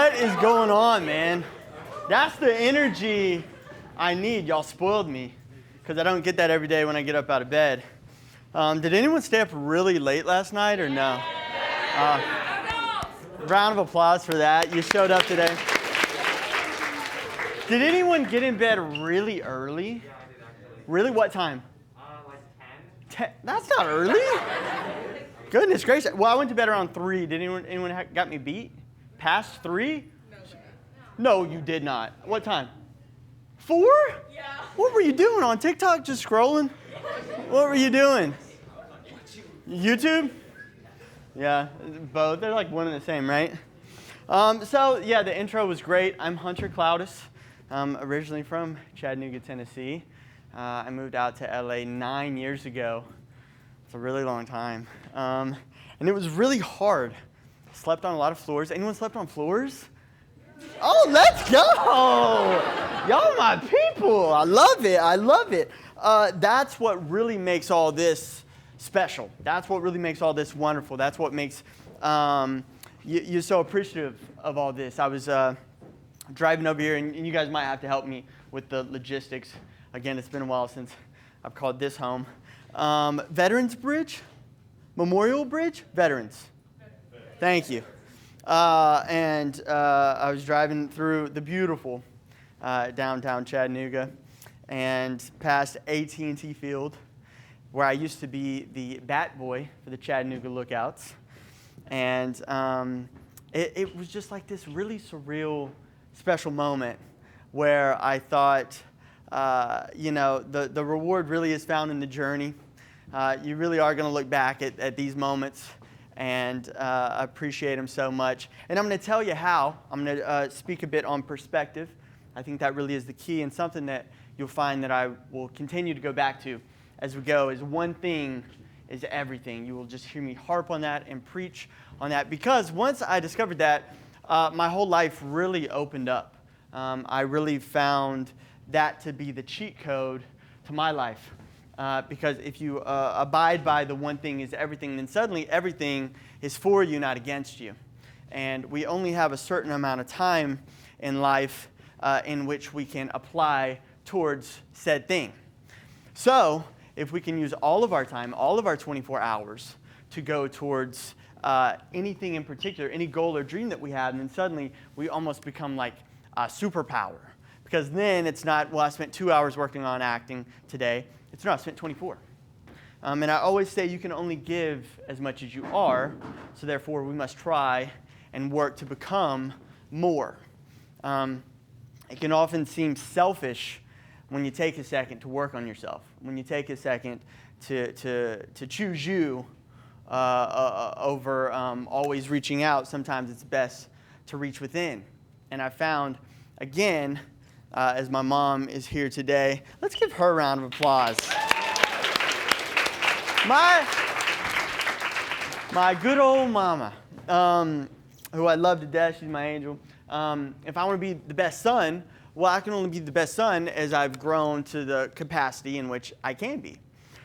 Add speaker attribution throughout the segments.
Speaker 1: What is going on, man? That's the energy I need. Y'all spoiled me because I don't get that every day when I get up out of bed. Did anyone stay up really late last night or no? Round of applause for that. You showed up today. Did anyone get in bed really early? Really? What time?
Speaker 2: Like
Speaker 1: 10. That's not early. Goodness gracious. Well, I went to bed around 3. Did anyone got me beat? Past 3? No, you did not. What time? 4?
Speaker 3: Yeah.
Speaker 1: What were you doing on TikTok? Just scrolling? What were you doing? YouTube? Yeah, both. They're like one and the same, right? So, yeah, the intro was great. I'm Hunter Clowdus. I'm originally from Chattanooga, Tennessee. I moved out to LA 9 years ago. It's a really long time. And it was really hard. Slept on a lot of floors. Anyone slept on floors? Oh, let's go! Y'all my people. I love it. I love it. That's what really makes all this special. That's what really makes all this wonderful. That's what makes you so appreciative of all this. I was driving over here, and you guys might have to help me with the logistics. Again, it's been a while since I've called this home. Veterans Bridge? Memorial Bridge? Veterans. Thank you. And I was driving through the beautiful downtown Chattanooga and past AT&T Field, where I used to be the bat boy for the Chattanooga Lookouts. And it was just like this really surreal, special moment where I thought, the reward really is found in the journey. You really are going to look back at these moments and appreciate them so much. And I'm going to tell you how. I'm going to speak a bit on perspective. I think that really is the key, and something that you'll find that I will continue to go back to as we go is one thing is everything. You will just hear me harp on that and preach on that, because once I discovered that, my whole life really opened up. I really found that to be the cheat code to my life. Because if you abide by the one thing is everything, then suddenly everything is for you, not against you. And we only have a certain amount of time in life in which we can apply towards said thing. So if we can use all of our time, all of our 24 hours to go towards anything in particular, any goal or dream that we have, and then suddenly we almost become like a superpower. Because then it's not, well, I spent 2 hours working on acting today. It's no, I spent 24. And I always say you can only give as much as you are, so therefore we must try and work to become more. It can often seem selfish when you take a second to work on yourself, when you take a second to choose you over always reaching out. Sometimes it's best to reach within. And I found, again, as my mom is here today. Let's give her a round of applause. My good old mama, who I love to death. She's my angel. If I want to be the best son, well, I can only be the best son as I've grown to the capacity in which I can be.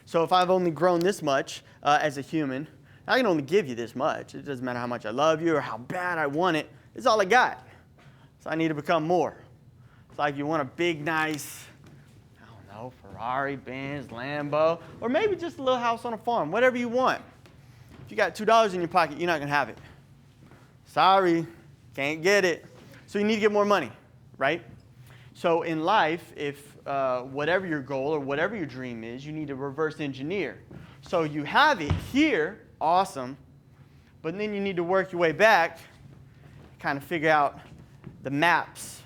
Speaker 1: So if I've only grown this much as a human, I can only give you this much. It doesn't matter how much I love you or how bad I want it. It's all I got. So I need to become more. It's like you want a big, nice, I don't know, Ferrari, Benz, Lambo, or maybe just a little house on a farm, whatever you want. If you got $2 in your pocket, you're not going to have it. Sorry, can't get it. So you need to get more money, right? So in life, if whatever your goal or whatever your dream is, you need to reverse engineer. So you have it here, awesome, but then you need to work your way back, kind of figure out the maps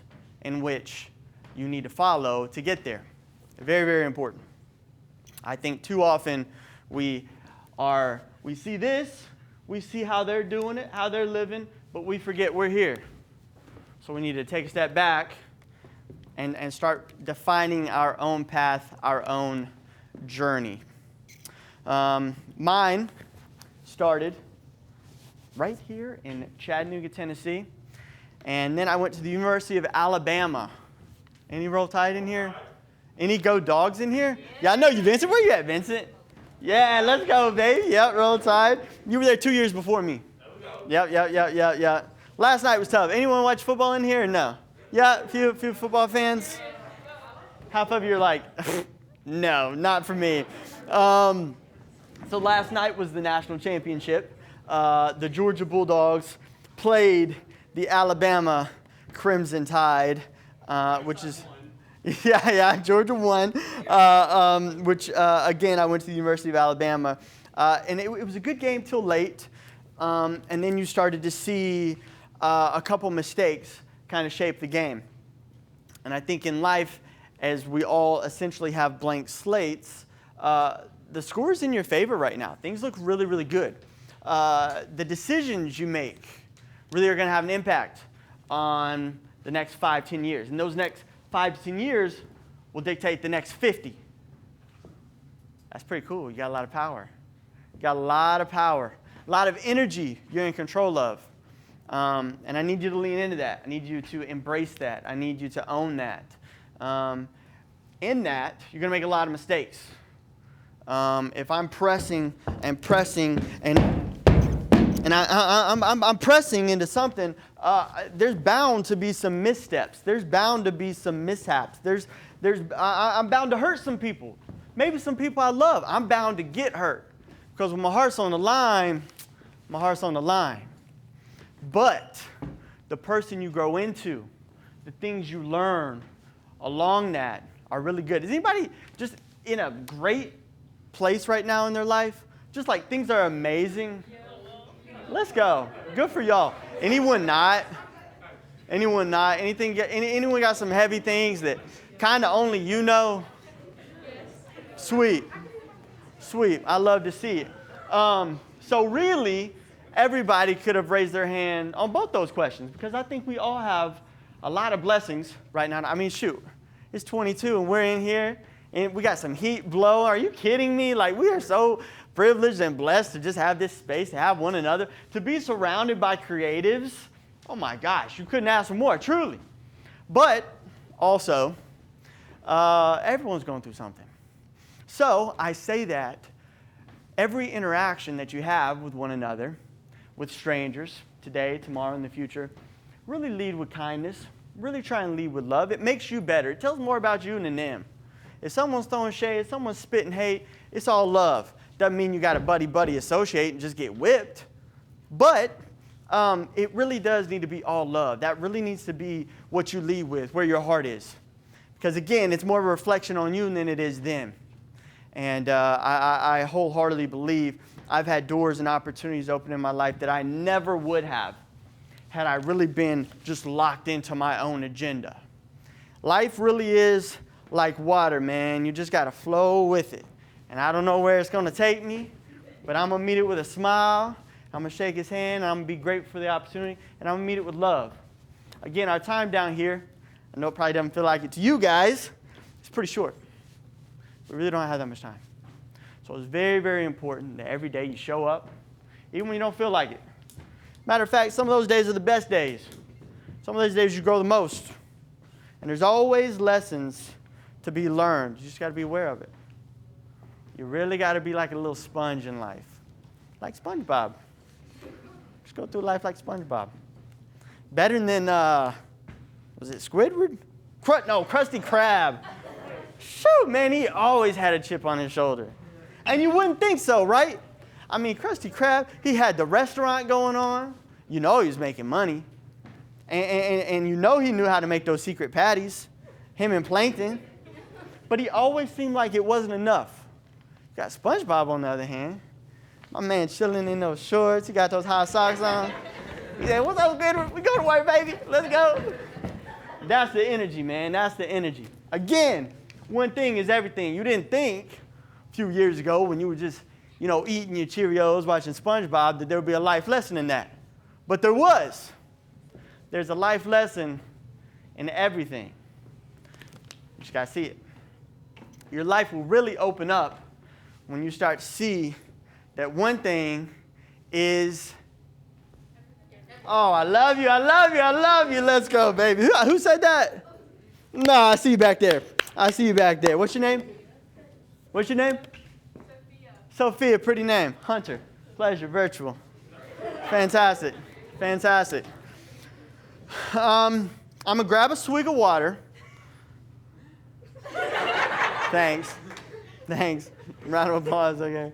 Speaker 1: in which you need to follow to get there. Very, very important. I think too often we see this, we see how they're doing it, how they're living, but we forget we're here. So we need to take a step back and start defining our own path, our own journey. Mine started right here in Chattanooga, Tennessee. And then I went to the University of Alabama. Any Roll Tide in here? Any Go Dogs in here? Yeah, I know you, Vincent. Where you at, Vincent? Yeah, let's go, baby. Yep, Roll Tide. You were there 2 years before me. Yep. Last night was tough. Anyone watch football in here or no? Yeah, a few football fans. Half of you are like, no, not for me. So last night was the national championship. The Georgia Bulldogs played the Alabama Crimson Tide, which is, yeah, Georgia won. Which again, I went to the University of Alabama, and it was a good game till late, and then you started to see a couple mistakes kind of shape the game. And I think in life, as we all essentially have blank slates, the score is in your favor right now. Things look really, really good. The decisions you make really are going to have an impact on the next 5, 10 years. And those next 5 to 10 years will dictate the next 50. That's pretty cool. You got a lot of power. You got a lot of power. A lot of energy you're in control of. And I need you to lean into that. I need you to embrace that. I need you to own that. In that, you're going to make a lot of mistakes. If I'm pressing and pressing and I'm pressing into something, there's bound to be some missteps. There's bound to be some mishaps. I'm bound to hurt some people. Maybe some people I love. I'm bound to get hurt. Because when my heart's on the line, my heart's on the line. But the person you grow into, the things you learn along that are really good. Is anybody just in a great place right now in their life? Just like things are amazing? Let's go. Good for y'all. Anyone not? Anyone not? Anyone got some heavy things that kind of only you know? Sweet. Sweet. I love to see it. So really, everybody could have raised their hand on both those questions because I think we all have a lot of blessings right now. I mean, shoot, it's 22 and we're in here and we got some heat blow. Are you kidding me? Like, we are so privileged and blessed to just have this space, to have one another, to be surrounded by creatives. Oh my gosh, you couldn't ask for more, truly. But also, everyone's going through something. So I say that every interaction that you have with one another, with strangers, today, tomorrow, in the future, really lead with kindness. Really try and lead with love. It makes you better. It tells more about you than them. If someone's throwing shade, if someone's spitting hate, it's all love. Doesn't mean you got to buddy associate and just get whipped. But it really does need to be all love. That really needs to be what you lead with, where your heart is. Because again, it's more of a reflection on you than it is them. And I wholeheartedly believe I've had doors and opportunities open in my life that I never would have had I really been just locked into my own agenda. Life really is like water, man. You just got to flow with it. And I don't know where it's going to take me, but I'm going to meet it with a smile. I'm going to shake his hand, and I'm going to be grateful for the opportunity, and I'm going to meet it with love. Again, our time down here, I know it probably doesn't feel like it to you guys. It's pretty short. We really don't have that much time. So it's very, very important that every day you show up, even when you don't feel like it. Matter of fact, some of those days are the best days. Some of those days you grow the most. And there's always lessons to be learned. You just got to be aware of it. You really got to be like a little sponge in life. Like SpongeBob. Just go through life like SpongeBob. Better than, was it Squidward? Krusty Krab. Shoot, man, he always had a chip on his shoulder. And you wouldn't think so, right? I mean, Krusty Krab, he had the restaurant going on. You know he was making money. And you know he knew how to make those secret patties, him and Plankton. But he always seemed like it wasn't enough. You got SpongeBob, on the other hand. My man chilling in those shorts. He got those high socks on. He said, what's up, good? We go to work, baby. Let's go. That's the energy, man. That's the energy. Again, one thing is everything. You didn't think a few years ago when you were just, eating your Cheerios, watching SpongeBob, that there would be a life lesson in that. But there was. There's a life lesson in everything. You just got to see it. Your life will really open up when you start to see that one thing is, oh, I love you, I love you, I love you. Let's go, baby. Who said that? No, I see you back there. I see you back there. What's your name? What's your name? Sophia, pretty name. Hunter. Pleasure, virtual. Fantastic. Fantastic. I'm going to grab a swig of water. Thanks. Round of applause, okay.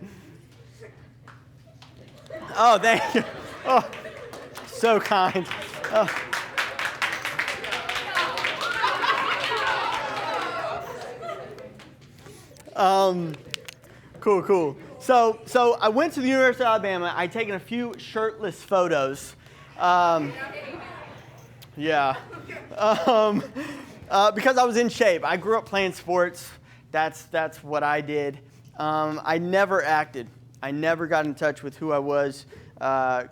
Speaker 1: Oh, thank you. Oh, so kind. Oh. Cool. So I went to the University of Alabama. I'd taken a few shirtless photos. Yeah. Because I was in shape. I grew up playing sports. That's what I did. I never acted. I never got in touch with who I was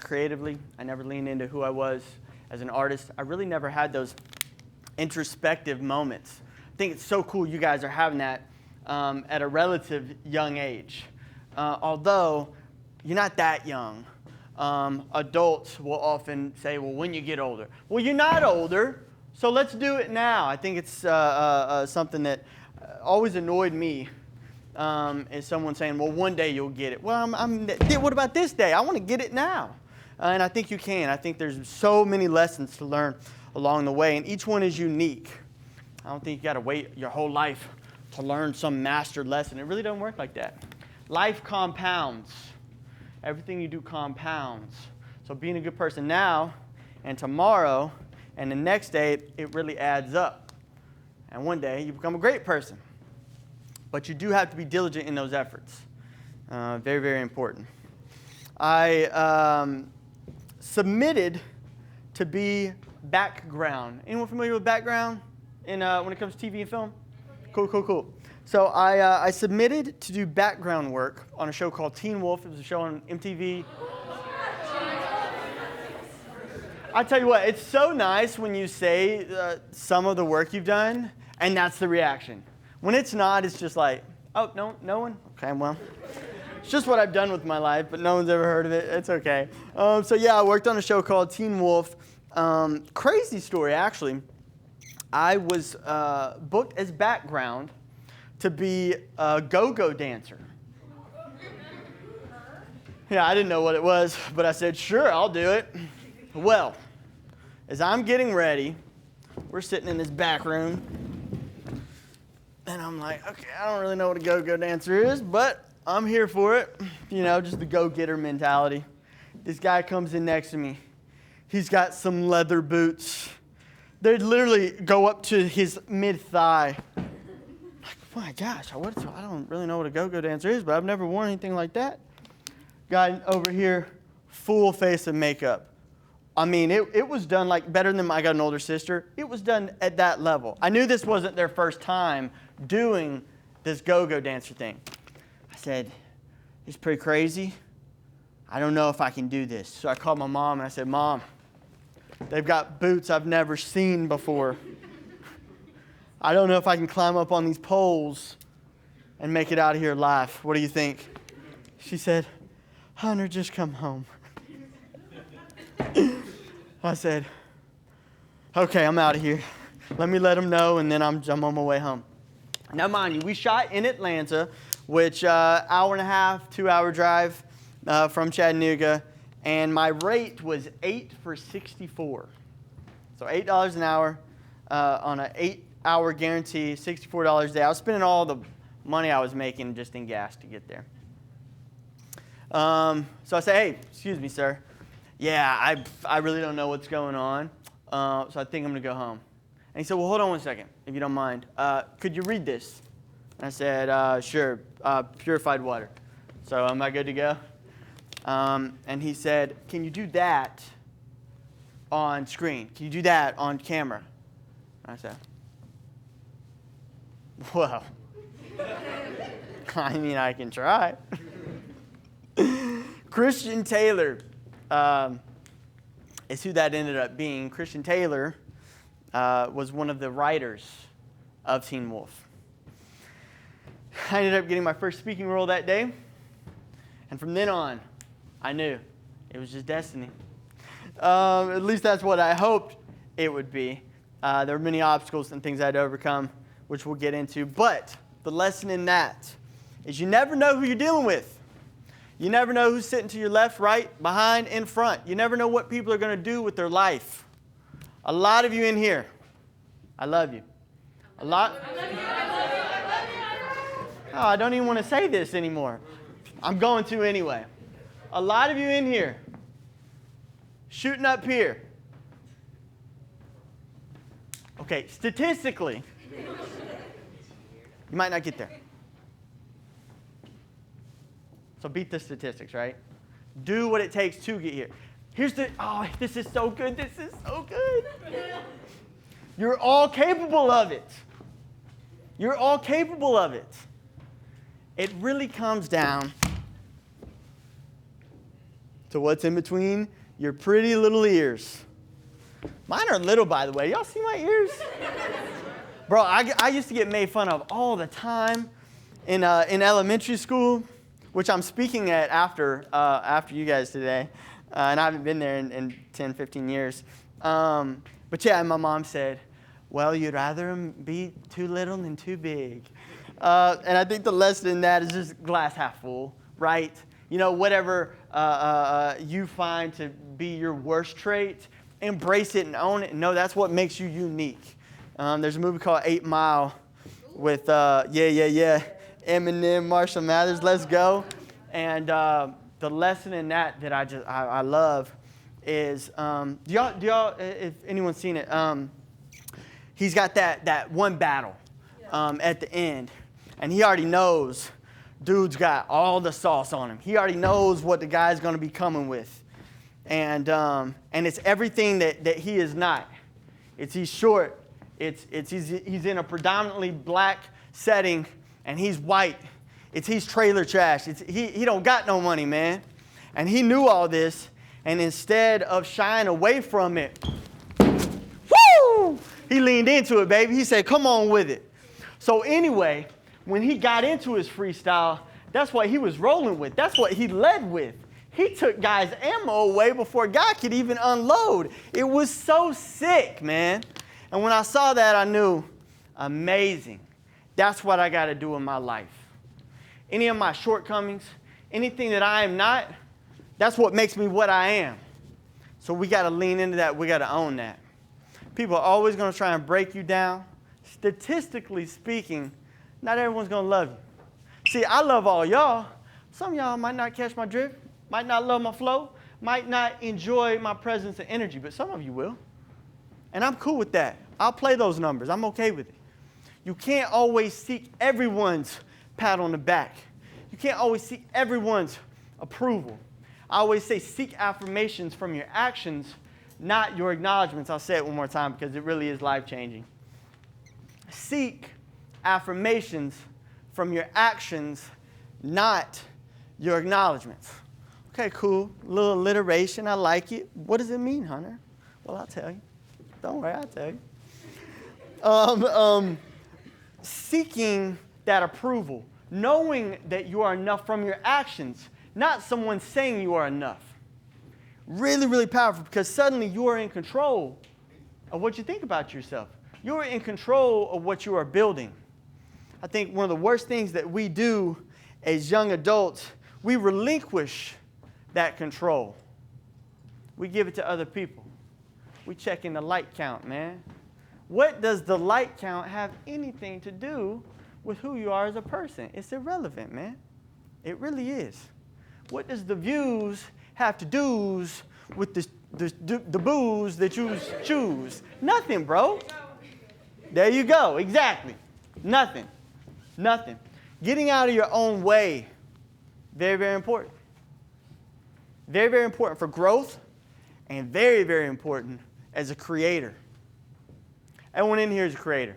Speaker 1: creatively. I never leaned into who I was as an artist. I really never had those introspective moments. I think it's so cool you guys are having that at a relative young age. Although you're not that young. Adults will often say, well, when you get older. Well, you're not older, so let's do it now. I think it's something that always annoyed me is someone saying, well, one day you'll get it. Well, what about this day? I want to get it now. And I think you can. I think there's so many lessons to learn along the way, and each one is unique. I don't think you got to wait your whole life to learn some mastered lesson. It really doesn't work like that. Life compounds. Everything you do compounds. So being a good person now and tomorrow and the next day, it really adds up. And one day you become a great person. But you do have to be diligent in those efforts. Very, very important. I submitted to be background. Anyone familiar with background when it comes to TV and film? Cool. So I submitted to do background work on a show called Teen Wolf. It was a show on MTV. I tell you what, it's so nice when you say some of the work you've done, and that's the reaction. When it's not, it's just like, oh, no one? Okay, well, it's just what I've done with my life, but no one's ever heard of it. It's okay. So yeah, I worked on a show called Teen Wolf. Crazy story, actually. I was booked as background to be a go-go dancer. Yeah, I didn't know what it was, but I said, sure, I'll do it. Well, as I'm getting ready, we're sitting in this back room, and I'm like, okay, I don't really know what a go-go dancer is, but I'm here for it. You know, just the go-getter mentality. This guy comes in next to me. He's got some leather boots. They literally go up to his mid-thigh. Like, oh my gosh, I don't really know what a go-go dancer is, but I've never worn anything like that. Guy over here, full face of makeup. I mean, it was done like better than I got an older sister. It was done at that level. I knew this wasn't their first time doing this go-go dancer thing. I said, it's pretty crazy. I don't know if I can do this. So I called my mom and I said, Mom, they've got boots I've never seen before. I don't know if I can climb up on these poles and make it out of here alive. What do you think? She said, Hunter, just come home. I said, okay, I'm out of here. Let me let them know, and then I'm on my way home. Now, mind you, we shot in Atlanta, which hour and a half, 2-hour drive from Chattanooga, and my rate was 8 for 64. So $8 an hour on an 8-hour guarantee, $64 a day. I was spending all the money I was making just in gas to get there. So I say, hey, excuse me, sir. Yeah, I really don't know what's going on, so I think I'm going to go home. And he said, well, hold on one second, if you don't mind. Could you read this? And I said, sure, purified water. So am I good to go? And he said, can you do that on screen? Can you do that on camera? And I said, well, I mean, I can try. Christian Taylor is who that ended up being. Christian Taylor was one of the writers of Teen Wolf. I ended up getting my first speaking role that day. And from then on, I knew it was just destiny. At least that's what I hoped it would be. There were many obstacles and things I had to overcome, which we'll get into. But the lesson in that is you never know who you're dealing with. You never know who's sitting to your left, right, behind, in front. You never know what people are going to do with their life. A lot of you in here, I love you. A lot. Oh, I don't even want to say this anymore. I'm going to anyway. A lot of you in here, shooting up here. Okay, statistically, you might not get there. So beat the statistics, right? Do what it takes to get here. This is so good. This is so good. You're all capable of it. You're all capable of it. It really comes down to what's in between your pretty little ears. Mine are little, by the way. Y'all see my ears? Bro, I used to get made fun of all the time in elementary school, which I'm speaking at after you guys today. And I haven't been there in 10, 15 years. But yeah, my mom said, well, you'd rather them be too little than too big. And I think the lesson in that is just glass half full, right? You know, whatever you find to be your worst trait, embrace it and own it. And know that's what makes you unique. There's a movie called 8 Mile with, Eminem, Marshall Mathers, let's go. And the lesson in that I love is, do y'all, if anyone's seen it, he's got that one battle at the end. And he already knows dude's got all the sauce on him. He already knows what the guy's going to be coming with. And it's everything that he is not. He's short. He's in a predominantly black setting, and he's white. He's trailer trash. He don't got no money, man. And he knew all this, and instead of shying away from it, woo! He leaned into it, baby. He said, come on with it. So anyway, when he got into his freestyle, that's what he was rolling with. That's what he led with. He took guys' ammo away before God could even unload. It was so sick, man. And when I saw that, I knew, amazing. That's what I got to do in my life. Any of my shortcomings, anything that I am not, that's what makes me what I am. So we got to lean into that. We got to own that. People are always going to try and break you down. Statistically speaking, not everyone's going to love you. See, I love all y'all. Some of y'all might not catch my drift, might not love my flow, might not enjoy my presence and energy, but some of you will. And I'm cool with that. I'll play those numbers. I'm okay with it. You can't always seek everyone's pat on the back. You can't always seek everyone's approval. I always say seek affirmations from your actions, not your acknowledgments. I'll say it one more time because it really is life-changing. Seek affirmations from your actions, not your acknowledgments. Okay, cool. A little alliteration. I like it. What does it mean, Hunter? Well, I'll tell you. Don't worry, I'll tell you. Seeking that approval, knowing that you are enough from your actions, not someone saying you are enough. Really, really powerful because suddenly you are in control of what you think about yourself. You are in control of what you are building. I think one of the worst things that we do as young adults, we relinquish that control. We give it to other people. We check in the light count, man. What does the light count have anything to do with who you are as a person? It's irrelevant, man. It really is. What does the views have to do with the booze that you choose? Nothing, bro. There you go. Exactly. Nothing. Nothing. Getting out of your own way, very, very important. Very, very important for growth and very, very important as a creator. Everyone in here is a creator.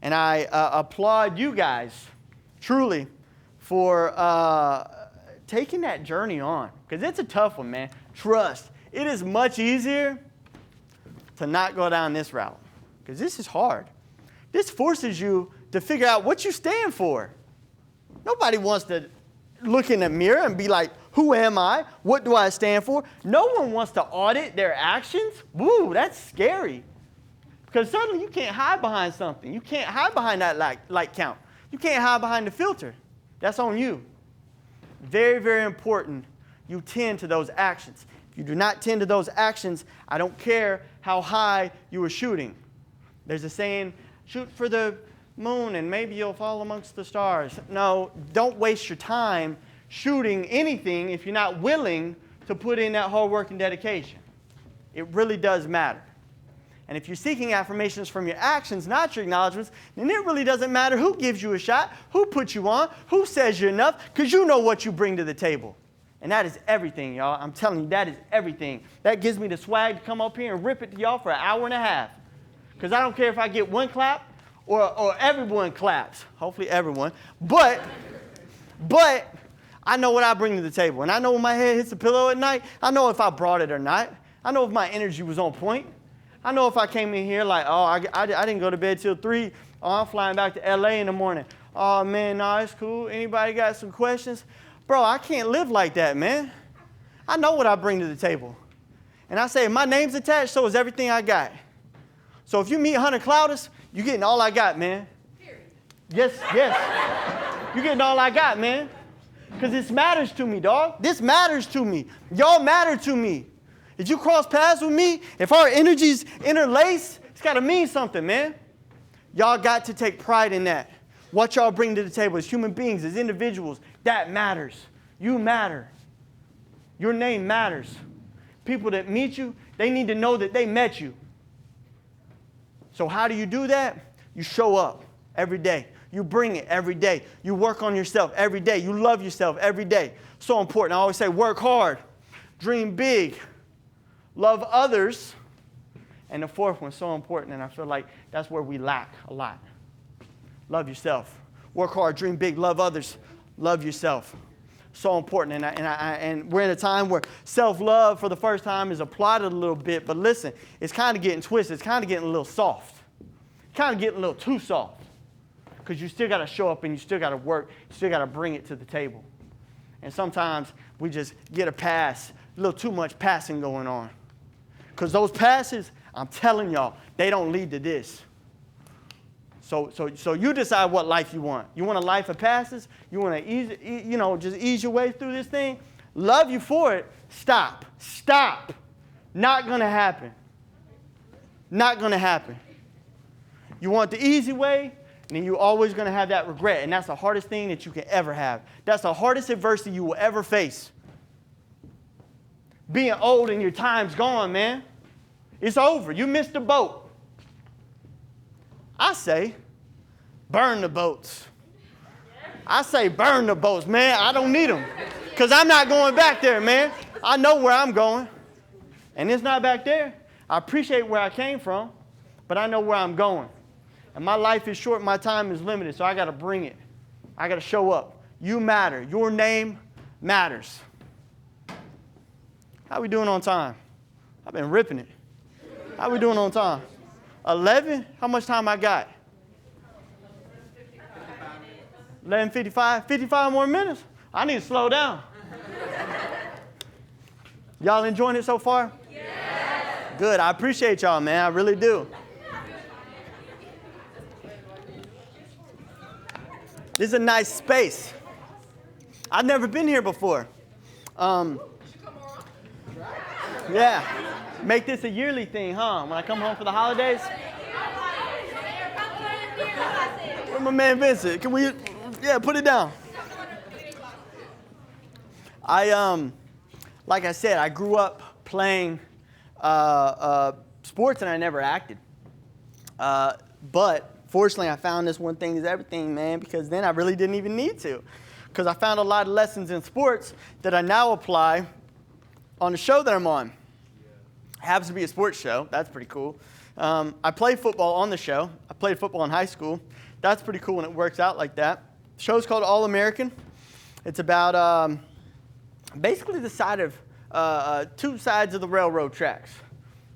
Speaker 1: And I applaud you guys, truly, for taking that journey on. Because it's a tough one, man. Trust. It is much easier to not go down this route. Because this is hard. This forces you to figure out what you stand for. Nobody wants to look in the mirror and be like, who am I? What do I stand for? No one wants to audit their actions. Woo, that's scary. Because suddenly you can't hide behind something. You can't hide behind that light count. You can't hide behind the filter. That's on you. Very, very important you tend to those actions. If you do not tend to those actions, I don't care how high you were shooting. There's a saying, shoot for the moon and maybe you'll fall amongst the stars. No, don't waste your time shooting anything if you're not willing to put in that hard work and dedication. It really does matter. And if you're seeking affirmations from your actions, not your acknowledgments, then it really doesn't matter who gives you a shot, who puts you on, who says you're enough, because you know what you bring to the table. And that is everything, y'all. I'm telling you, that is everything. That gives me the swag to come up here and rip it to y'all for an hour and a half. Because I don't care if I get one clap or everyone claps. Hopefully everyone. But I know what I bring to the table. And I know when my head hits the pillow at night, I know if I brought it or not. I know if my energy was on point. I know if I came in here like, oh, I didn't go to bed till 3. Oh, I'm flying back to LA in the morning. Oh, man, no, it's cool. Anybody got some questions? Bro, I can't live like that, man. I know what I bring to the table. And I say, if my name's attached, so is everything I got. So if you meet Hunter Clowdus, you're getting all I got, man. Yes. You're getting all I got, man. Because this matters to me, dog. This matters to me. Y'all matter to me. If you cross paths with me, if our energies interlace, it's got to mean something, man. Y'all got to take pride in that. What y'all bring to the table as human beings, as individuals, that matters. You matter. Your name matters. People that meet you, they need to know that they met you. So how do you do that? You show up every day. You bring it every day. You work on yourself every day. You love yourself every day. So important. I always say work hard, dream big, love others. And the fourth one, so important, and I feel like that's where we lack a lot. Love yourself. Work hard, dream big, love others, love yourself. So important. And we're in a time where self-love for the first time is applauded a little bit. But listen, it's kind of getting twisted. It's kind of getting a little soft. Kind of getting a little too soft. Because you still got to show up and you still got to work. You still got to bring it to the table. And sometimes we just get a pass, a little too much passing going on. Because those passes, I'm telling y'all, they don't lead to this. So you decide what life you want. You want a life of passes? You want to just ease your way through this thing? Love you for it. Stop. Not going to happen. Not going to happen. You want the easy way, and then you're always going to have that regret. And that's the hardest thing that you can ever have. That's the hardest adversity you will ever face. Being old and your time's gone, man. It's over. You missed the boat. I say, burn the boats. I say, burn the boats, man. I don't need them. Because I'm not going back there, man. I know where I'm going. And it's not back there. I appreciate where I came from, but I know where I'm going. And my life is short, my time is limited, so I got to bring it. I got to show up. You matter. Your name matters. How we doing on time? I've been ripping it. How we doing on time? 11? How much time I got? 11:55? 55 more minutes? I need to slow down. Y'all enjoying it so far? Yes. Good. I appreciate y'all, man. I really do. This is a nice space. I've never been here before. Yeah. Make this a yearly thing, huh? When I come home for the holidays. Where's my man Vincent? Can we, put it down. Like I said, I grew up playing sports and I never acted. But fortunately, I found this one thing is everything, man, because then I really didn't even need to. Because I found a lot of lessons in sports that I now apply on the show that I'm on. It happens to be a sports show. That's pretty cool. I play football on the show. I played football in high school. That's pretty cool when it works out like that. The show's called All American. It's about basically the side of two sides of the railroad tracks.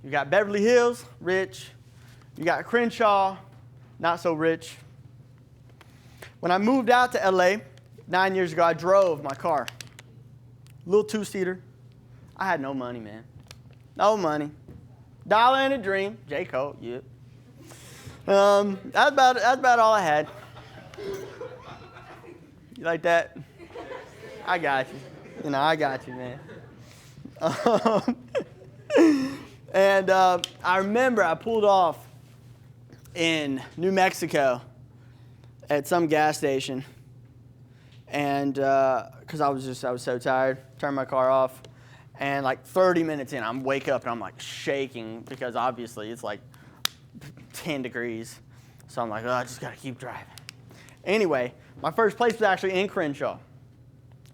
Speaker 1: You got Beverly Hills, rich. You got Crenshaw, not so rich. When I moved out to LA 9 years ago, I drove my car. Little two-seater. I had no money, man. No money. Dollar and a dream. J. Cole, yep. That's about all I had. You like that? I got you. I got you, man. And I remember I pulled off in New Mexico at some gas station, and because I was so tired, turned my car off, and like 30 minutes in, I'm wake up and I'm like shaking because obviously it's like 10 degrees, so I'm like, oh, I just gotta keep driving. Anyway, my first place was actually in Crenshaw.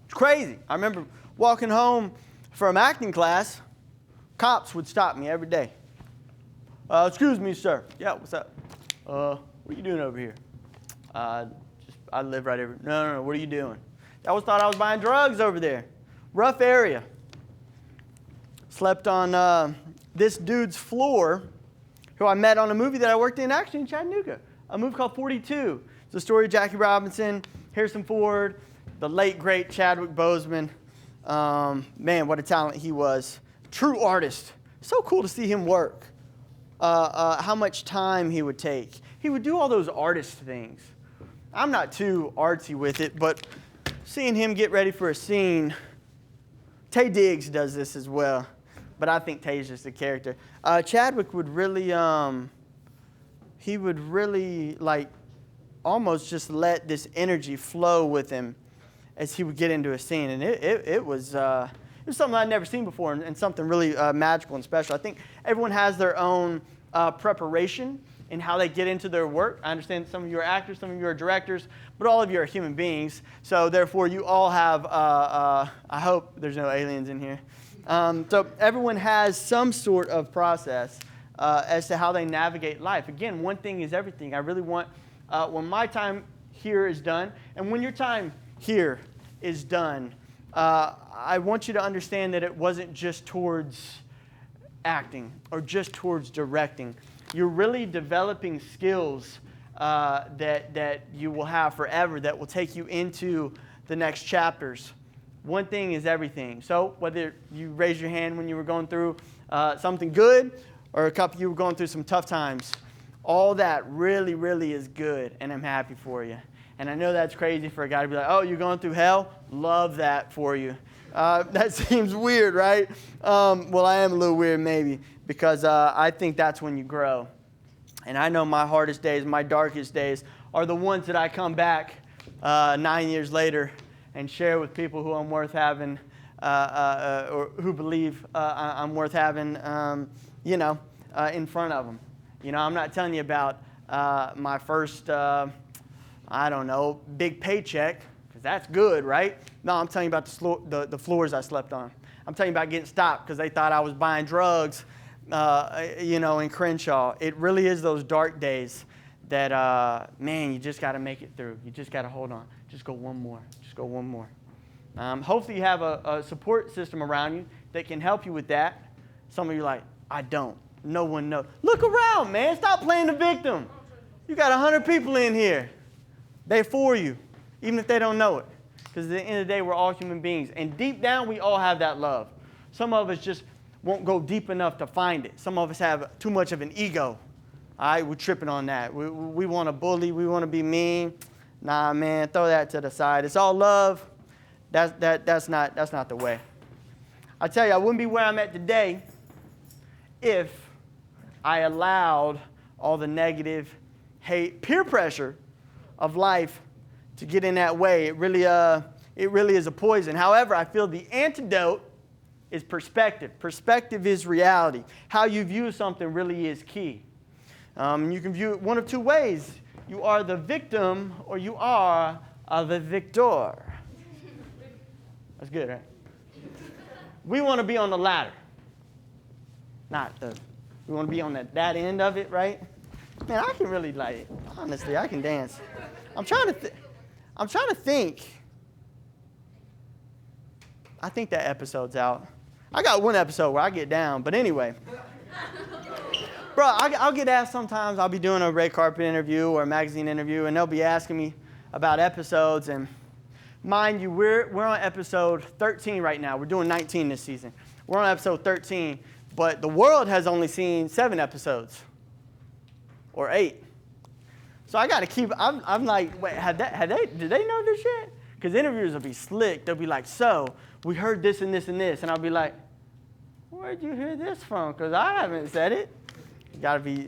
Speaker 1: It's crazy. I remember walking home from acting class. Cops would stop me every day. Excuse me, sir. Yeah, what's up? What are you doing over here? I live right over. No. What are you doing? I always thought I was buying drugs over there. Rough area. Slept on this dude's floor, who I met on a movie that I worked in actually in Chattanooga. A movie called 42. It's the story of Jackie Robinson, Harrison Ford, the late great Chadwick Boseman. Man, what a talent he was. True artist. So cool to see him work. How much time he would take. He would do all those artist things. I'm not too artsy with it, but seeing him get ready for a scene. Taye Diggs does this as well, but I think Taye's just a character. Chadwick would really, he would really like almost just let this energy flow with him as he would get into a scene, and it was something I'd never seen before, and something really magical and special. I think everyone has their own preparation in how they get into their work. I understand some of you are actors, some of you are directors, but all of you are human beings. So therefore, you all have, I hope there's no aliens in here. So everyone has some sort of process as to how they navigate life. Again, one thing is everything. I really want, when my time here is done, and when your time here is done, I want you to understand that it wasn't just towards acting or just towards directing. You're really developing skills that you will have forever that will take you into the next chapters. One thing is everything. So whether you raised your hand when you were going through something good or a couple you were going through some tough times, all that really, really is good, and I'm happy for you. And I know that's crazy for a guy to be like, oh, you're going through hell? Love that for you. That seems weird, right? Well, I am a little weird maybe, because I think that's when you grow. And I know my hardest days, my darkest days, are the ones that I come back 9 years later and share with people who I'm worth having, or who believe I'm worth having, in front of them. You know, I'm not telling you about my first, big paycheck, because that's good, right? No, I'm telling you about the floors I slept on. I'm telling you about getting stopped because they thought I was buying drugs, in Crenshaw. It really is those dark days that, you just got to make it through. You just got to hold on. Just go one more. Just go one more. Hopefully you have a support system around you that can help you with that. Some of you are like, I don't. No one knows. Look around, man. Stop playing the victim. You got 100 people in here. They're for you, even if they don't know it. Because at the end of the day, we're all human beings. And deep down, we all have that love. Some of us just won't go deep enough to find it. Some of us have too much of an ego. All right, we're tripping on that. We want to bully. We want to be mean. Nah, man, throw that to the side. It's all love. That's not the way. I tell you, I wouldn't be where I'm at today if I allowed all the negative, hate, peer pressure of life to get in that way. It really is a poison. However, I feel the antidote is perspective. Perspective is reality. How you view something really is key. You can view it one of two ways. You are the victim or you are the victor. That's good, right? We want to be on the latter. We want to be on that end of it, right? Man, I can really, honestly, I can dance. I'm trying to think. I think that episode's out. I got one episode where I get down, but anyway. Bro, I'll get asked sometimes. I'll be doing a red carpet interview or a magazine interview, and they'll be asking me about episodes. And mind you, we're on episode 13 right now. We're doing 19 this season. We're on episode 13, but the world has only seen 7 episodes or 8. So I got to keep. I'm like, wait, did they know this yet? Because interviewers will be slick. They'll be like, so we heard this and this and this, and I'll be like, where'd you hear this from? Because I haven't said it. You got to be,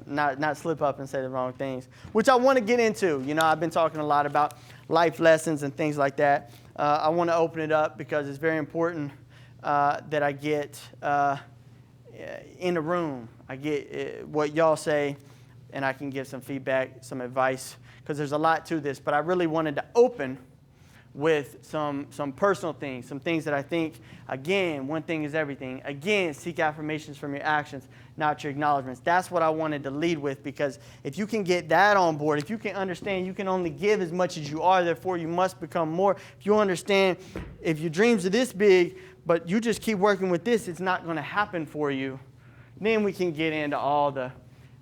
Speaker 1: not slip up and say the wrong things, which I want to get into. I've been talking a lot about life lessons and things like that. I want to open it up because it's very important that I get in the room. I get what y'all say, and I can give some feedback, some advice, because there's a lot to this. But I really wanted to open with some personal things, some things that I think, again, one thing is everything. Again, seek affirmations from your actions, not your acknowledgments. That's what I wanted to lead with, because if you can get that on board, if you can understand you can only give as much as you are, therefore you must become more. If you understand, if your dreams are this big, but you just keep working with this, it's not going to happen for you. Then we can get into all the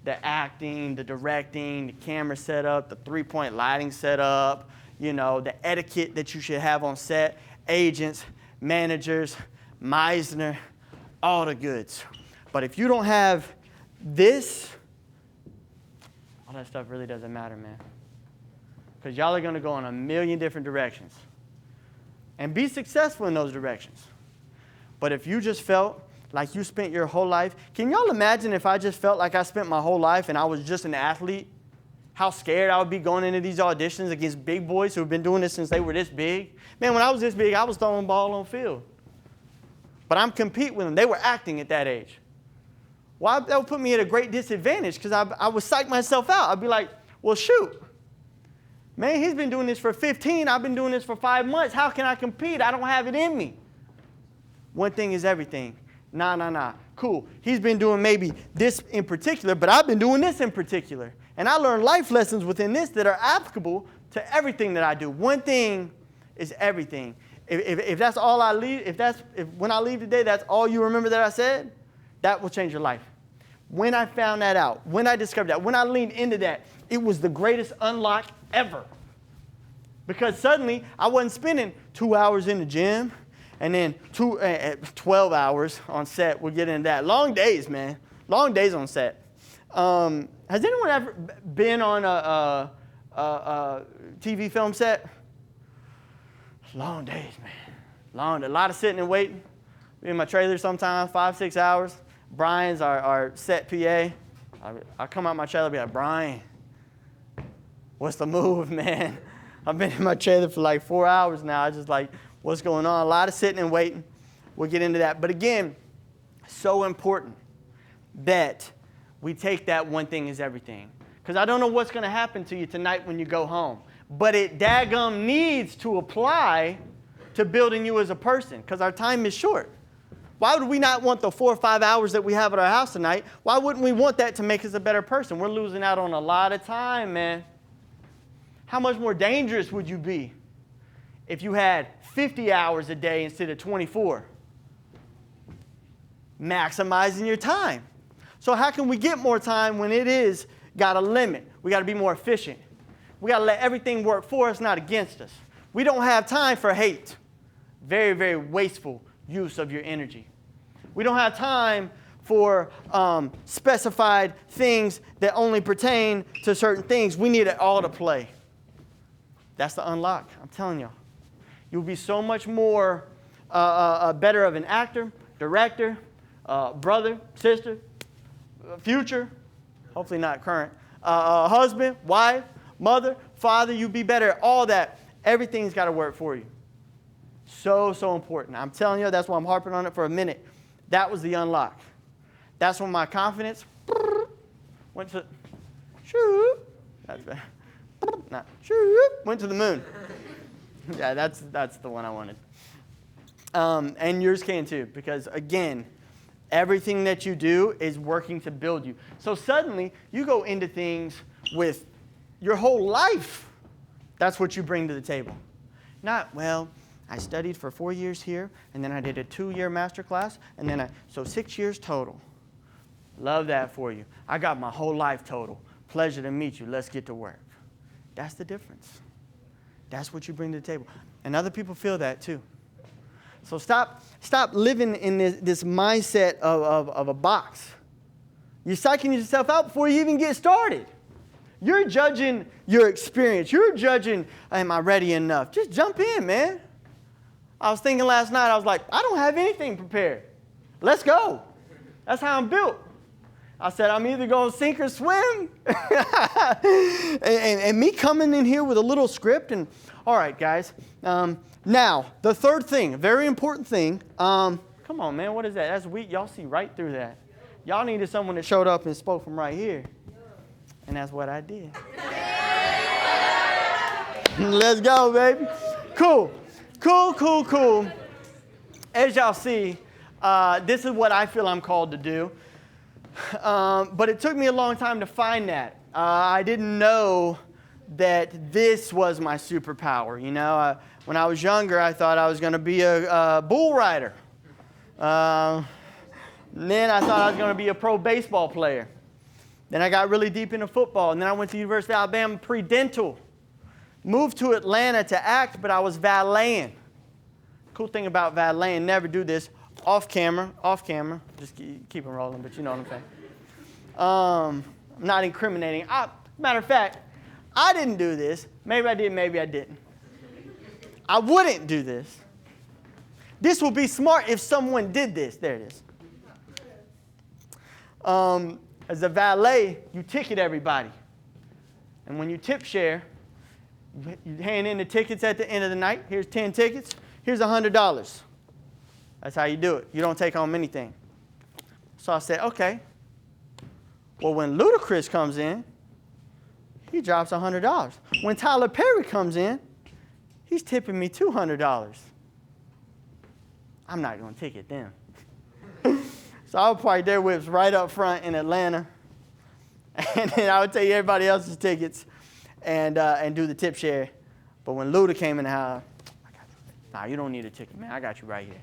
Speaker 1: acting, the directing, the camera setup, the three-point lighting setup, the etiquette that you should have on set, agents, managers, Meisner, all the goods. But if you don't have this, all that stuff really doesn't matter, man. Because y'all are going to go in a million different directions and be successful in those directions. But if you just felt like you spent your whole life, can y'all imagine if I just felt like I spent my whole life and I was just an athlete? How scared I would be going into these auditions against big boys who have been doing this since they were this big. Man, when I was this big, I was throwing ball on field. But I'm competing with them. They were acting at that age. Well, that would put me at a great disadvantage because I would psych myself out. I'd be like, well, shoot. Man, he's been doing this for 15. I've been doing this for 5 months. How can I compete? I don't have it in me. One thing is everything. Nah. Cool. He's been doing maybe this in particular, but I've been doing this in particular. And I learned life lessons within this that are applicable to everything that I do. One thing is everything. If that's all I leave, if when I leave today, that's all you remember that I said, that will change your life. When I found that out, when I discovered that, when I leaned into that, it was the greatest unlock ever. Because suddenly I wasn't spending 2 hours in the gym and then 12 hours on set. We'll get into that. Long days, man. Long days on set. Has anyone ever been on a TV film set? Long days, man. A lot of sitting and waiting. Be in my trailer sometimes, 5-6 hours. Brian's our set PA. I come out my trailer and be like, Brian, what's the move, man? I've been in my trailer for like 4 hours now. I just like, what's going on? A lot of sitting and waiting. We'll get into that. But again, so important that we take that one thing is everything. Because I don't know what's going to happen to you tonight when you go home. But it daggum needs to apply to building you as a person. Because our time is short. Why would we not want the 4 or 5 hours that we have at our house tonight? Why wouldn't we want that to make us a better person? We're losing out on a lot of time, man. How much more dangerous would you be if you had 50 hours a day instead of 24? Maximizing your time. So how can we get more time when it is got a limit? We got to be more efficient. We got to let everything work for us, not against us. We don't have time for hate. Very, very wasteful use of your energy. We don't have time for specified things that only pertain to certain things. We need it all to play. That's the unlock. I'm telling you. You'll be so much more better of an actor, director, brother, sister, future, hopefully not current, husband, wife, mother, father. You'll be better at all that. Everything's got to work for you. So important. I'm telling you, that's why I'm harping on it for a minute. That was the unlock. That's when my confidence went to, that's bad. Went to the moon. Yeah, that's the one I wanted. And yours can too, because again, everything that you do is working to build you. So suddenly, you go into things with your whole life. That's what you bring to the table. Not, well, I studied for 4 years here, and then I did a 2-year master class, and then so 6 years total. Love that for you. I got my whole life total. Pleasure to meet you. Let's get to work. That's the difference. That's what you bring to the table. And other people feel that too. So stop living in this mindset of a box. You're psyching yourself out before you even get started. You're judging your experience. You're judging, am I ready enough? Just jump in, man. I was thinking last night, I was like, I don't have anything prepared. Let's go. That's how I'm built. I said, I'm either going to sink or swim. and me coming in here with a little script. And all right, guys. Now, the third thing, a very important thing. Come on, man. What is that? That's weak. Y'all see right through that. Y'all needed someone that showed up and spoke from right here. And that's what I did. Let's go, baby. Cool. As y'all see, this is what I feel I'm called to do. But it took me a long time to find that. I didn't know that this was my superpower. You know, when I was younger, I thought I was going to be a bull rider. Then I thought I was going to be a pro baseball player. Then I got really deep into football. And then I went to the University of Alabama pre-dental. Moved to Atlanta to act, but I was valeting. Cool thing about valeting, never do this. Off camera. Just keep them rolling, but you know what I'm saying. I'm not incriminating. Matter of fact, I didn't do this. Maybe I did, maybe I didn't. I wouldn't do this. This would be smart if someone did this. There it is. As a valet, you ticket everybody. And when you tip share, you hand in the tickets at the end of the night. Here's 10 tickets. Here's $100. That's how you do it. You don't take home anything. So I said, okay. Well, when Ludacris comes in, he drops $100. When Tyler Perry comes in, he's tipping me $200. I'm not going to ticket them. So I would park their whips right up front in Atlanta. And then I would take everybody else's tickets and do the tip share. But when Luda came in the house, I got you. Nah, you don't need a ticket, man. I got you right here.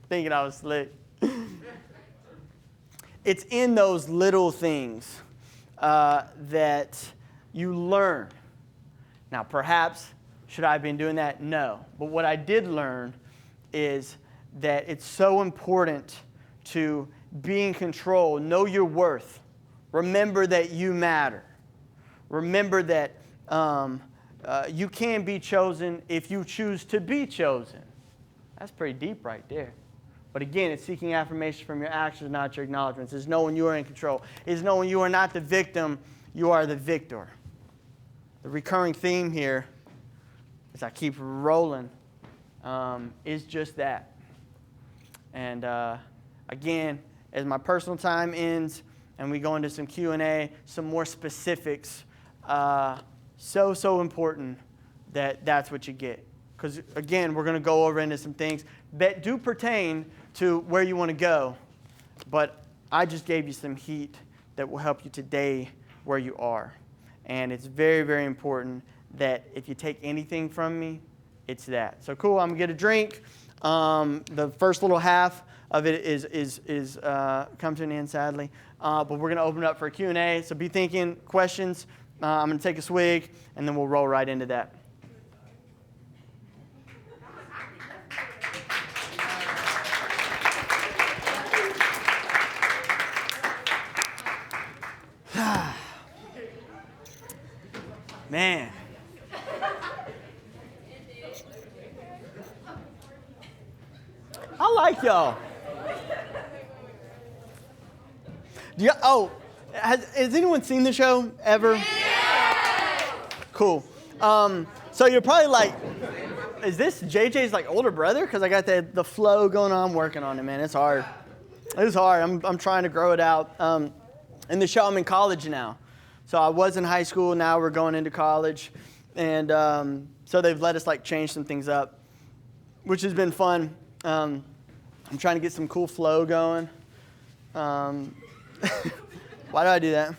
Speaker 1: Thinking I was slick. It's in those little things that you learn. Now, perhaps, should I have been doing that? No. But what I did learn is that it's so important to be in control, know your worth. Remember that you matter. Remember that you can be chosen if you choose to be chosen. That's pretty deep right there. But again, it's seeking affirmation from your actions, not your acknowledgments. It's knowing you are in control. It's knowing you are not the victim, you are the victor. The recurring theme here, as I keep rolling, is just that. And again, as my personal time ends and we go into some Q&A, some more specifics, so important that that's what you get. Because again, we're going to go over into some things that do pertain to where you want to go. But I just gave you some heat that will help you today where you are. And it's very, very important that if you take anything from me, it's that. So cool, I'm going to get a drink. The first little half of it is come to an end, sadly. But we're going to open it up for a Q&A. So be thinking, questions. I'm going to take a swig, and then we'll roll right into that. Man. I like y'all. Has anyone seen the show ever? Yeah. Cool. So you're probably like, is this JJ's like older brother? Because I got the flow going on. I'm working on it, man. It's hard. It's hard. I'm trying to grow it out. In the show, I'm in college now. So I was in high school. Now we're going into college. And so they've let us like change some things up, which has been fun. I'm trying to get some cool flow going. Why do I do that?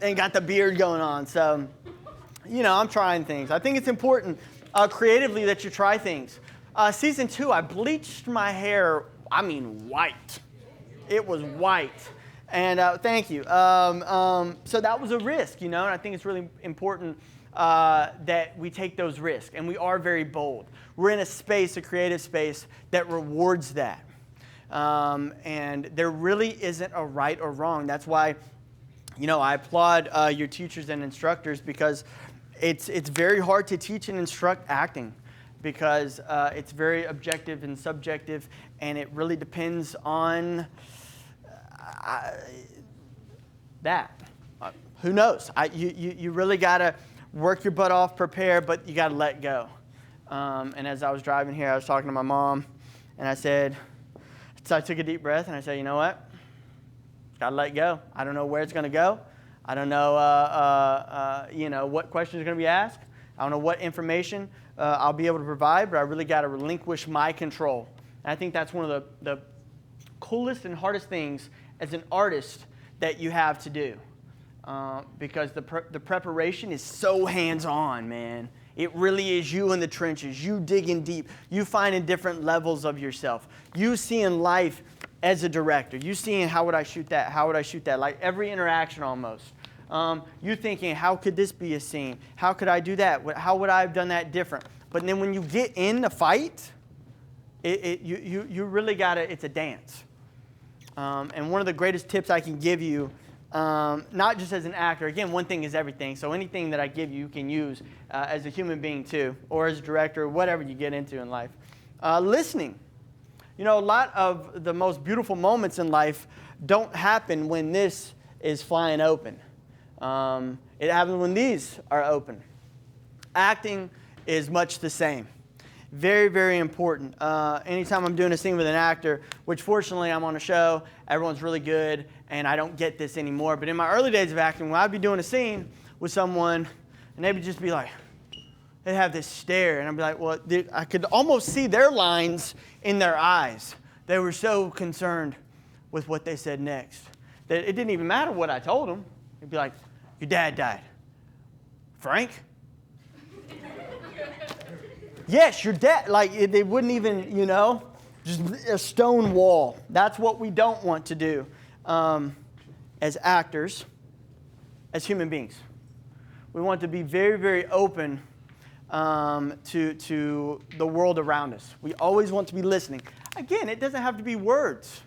Speaker 1: And got the beard going on. So, you know, I'm trying things. I think it's important creatively that you try things. Season 2, I bleached my hair, white. It was white. And thank you. So that was a risk, and I think it's really important that we take those risks. And we are very bold. We're in a creative space that rewards that. And there really isn't a right or wrong. That's why, I applaud your teachers and instructors, because It's very hard to teach and instruct acting because it's very objective and subjective, and it really depends on that. Who knows? You really got to work your butt off, prepare, but you got to let go. And as I was driving here, I was talking to my mom, and I said, so I took a deep breath, and I said, you know what? Got to let go. I don't know where it's going to go. I don't know, what questions are going to be asked. I don't know what information I'll be able to provide, but I really got to relinquish my control. And I think that's one of the coolest and hardest things as an artist that you have to do. Because the preparation is so hands-on, man. It really is you in the trenches, you digging deep, you finding different levels of yourself, you seeing life as a director, you seeing how would I shoot that, like every interaction almost. You thinking, how could this be a scene? How could I do that? How would I have done that different? But then when you get in the fight, you really gotta, it's a dance. And one of the greatest tips I can give you, not just as an actor, again, one thing is everything, so anything that I give you, you can use as a human being too, or as a director, whatever you get into in life. Listening. You know, a lot of the most beautiful moments in life don't happen when this is flying open. It happens when these are open. Acting is much the same. Very, very important. Anytime I'm doing a scene with an actor, which fortunately I'm on a show, everyone's really good, and I don't get this anymore. But in my early days of acting, when I'd be doing a scene with someone, and they would just be like, they'd have this stare, and I'd be like, well, I could almost see their lines in their eyes. They were so concerned with what they said next that it didn't even matter what I told them. It'd be like, your dad died. Frank? Yes, your dad. Like, they wouldn't even, just a stone wall. That's what we don't want to do as actors, as human beings. We want to be very, very open to the world around us. We always want to be listening. Again, it doesn't have to be words.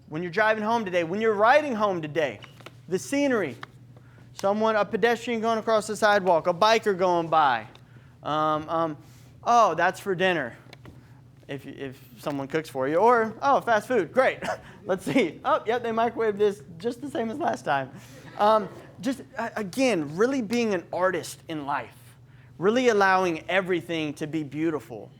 Speaker 1: When you're driving home today, when you're riding home today, the scenery, a pedestrian going across the sidewalk, a biker going by. Oh, that's for dinner, if someone cooks for you. Or, oh, fast food, great. Let's see. Oh, yep, they microwaved this just the same as last time. Again, really being an artist in life, really allowing everything to be beautiful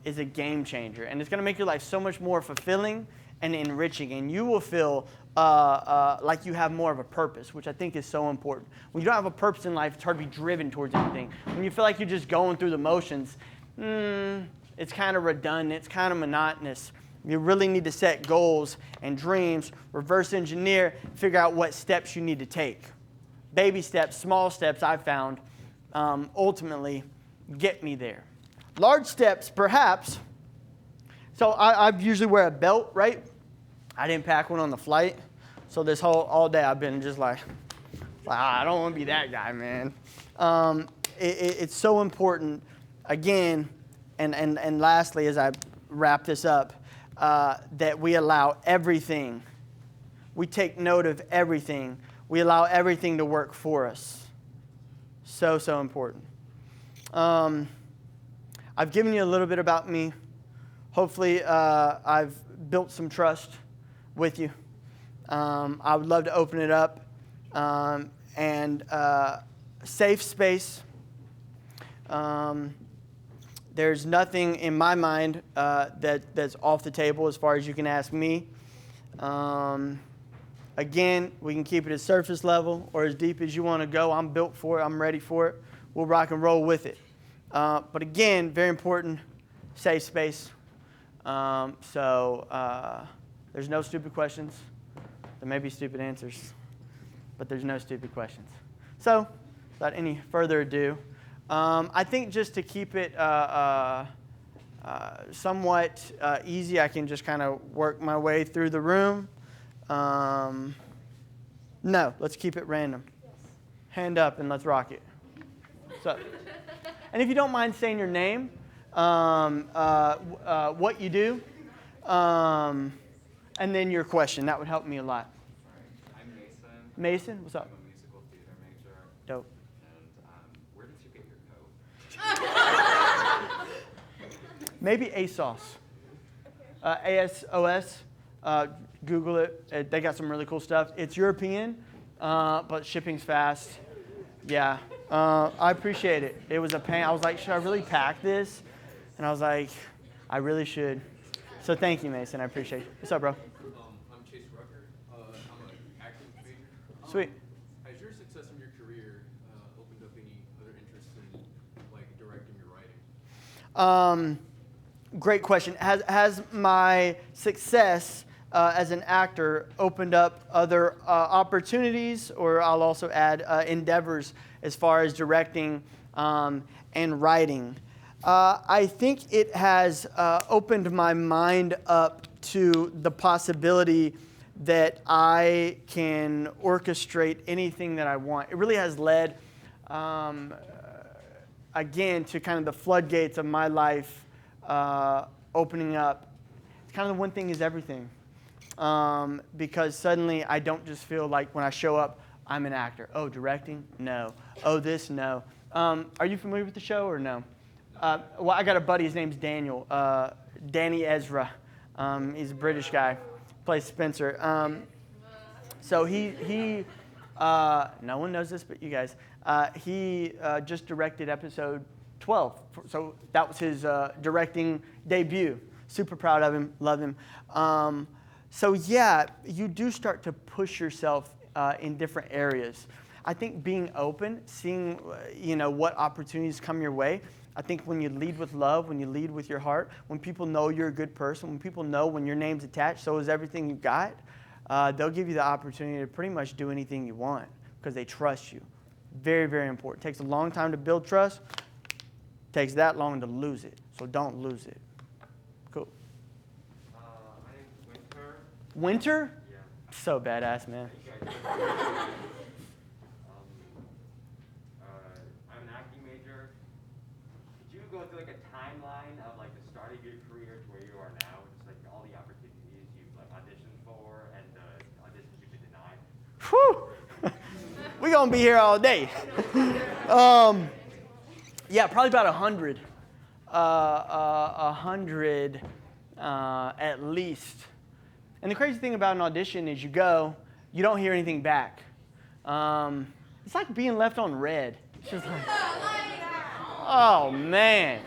Speaker 1: is a game changer. And it's going to make your life so much more fulfilling and enriching. And you will feel like you have more of a purpose, which I think is so important. When you don't have a purpose in life, it's hard to be driven towards anything. When you feel like you're just going through the motions, it's kind of redundant, it's kind of monotonous. You really need to set goals and dreams, reverse engineer, figure out what steps you need to take. Baby steps, small steps, I've found, ultimately get me there. Large steps, perhaps. So I usually wear a belt, right? I didn't pack one on the flight. So this all day I've been just like I don't want to be that guy, man. It's so important, again, and lastly, as I wrap this up, that we allow everything. We take note of everything. We allow everything to work for us. So, so important. I've given you a little bit about me. Hopefully, I've built some trust with you. I would love to open it up and safe space. There's nothing in my mind that's off the table as far as you can ask me. Again, we can keep it at surface level or as deep as you want to go. I'm built for it. I'm ready for it. We'll rock and roll with it. But again, very important, safe space. There's no stupid questions. There may be stupid answers, but there's no stupid questions. So, without any further ado, I think just to keep it somewhat easy, I can just kind of work my way through the room. No, let's keep it random. Yes. Hand up and let's rock it. So, and if you don't mind saying your name, what you do, and then your question. That would help me a lot.
Speaker 2: I'm Mason.
Speaker 1: Mason, what's up?
Speaker 2: I'm a musical theater major.
Speaker 1: Dope.
Speaker 2: And
Speaker 1: Maybe ASOS. ASOS. Google it. They got some really cool stuff. It's European, but shipping's fast. Yeah. I appreciate it. It was a pain. I was like, should I really pack this? And I was like, I really should. So thank you, Mason. I appreciate it. What's up, bro?
Speaker 2: I'm Chase Rucker. I'm an acting major.
Speaker 1: Sweet.
Speaker 2: Has your success in your career opened up any other interests in like directing or writing?
Speaker 1: Great question. Has my success as an actor opened up other opportunities, or I'll also add endeavors as far as directing and writing? I think it has opened my mind up to the possibility that I can orchestrate anything that I want. It really has led, again, to kind of the floodgates of my life opening up. It's kind of the one thing is everything. Because suddenly I don't just feel like when I show up, I'm an actor. Oh, directing? No. Oh, this? No. Are you familiar with the show or no? Well, I got a buddy. His name's Daniel. Danny Ezra. He's a British guy. Plays Spencer. So he no one knows this but you guys. He just directed episode 12. So that was his directing debut. Super proud of him. Love him. So yeah, you do start to push yourself in different areas. I think being open, seeing what opportunities come your way. I think when you lead with love, when you lead with your heart, when people know you're a good person, when people know when your name's attached, so is everything you got, they'll give you the opportunity to pretty much do anything you want because they trust you. Very, very important. It takes a long time to build trust. It takes that long to lose it. So don't lose it. Cool.
Speaker 3: My name's Winter.
Speaker 1: Winter?
Speaker 3: Yeah.
Speaker 1: So badass, man.
Speaker 3: I'm an acting major. Did you go through like a timeline of like the start of your career to where you are now, just like all the opportunities you've like auditioned for and the auditions you've been denied?
Speaker 1: Whew. We're gonna be here all day. Yeah, probably about 100. 100 at least. And the crazy thing about an audition is you go, you don't hear anything back. It's like being left on red. It's just like, oh man,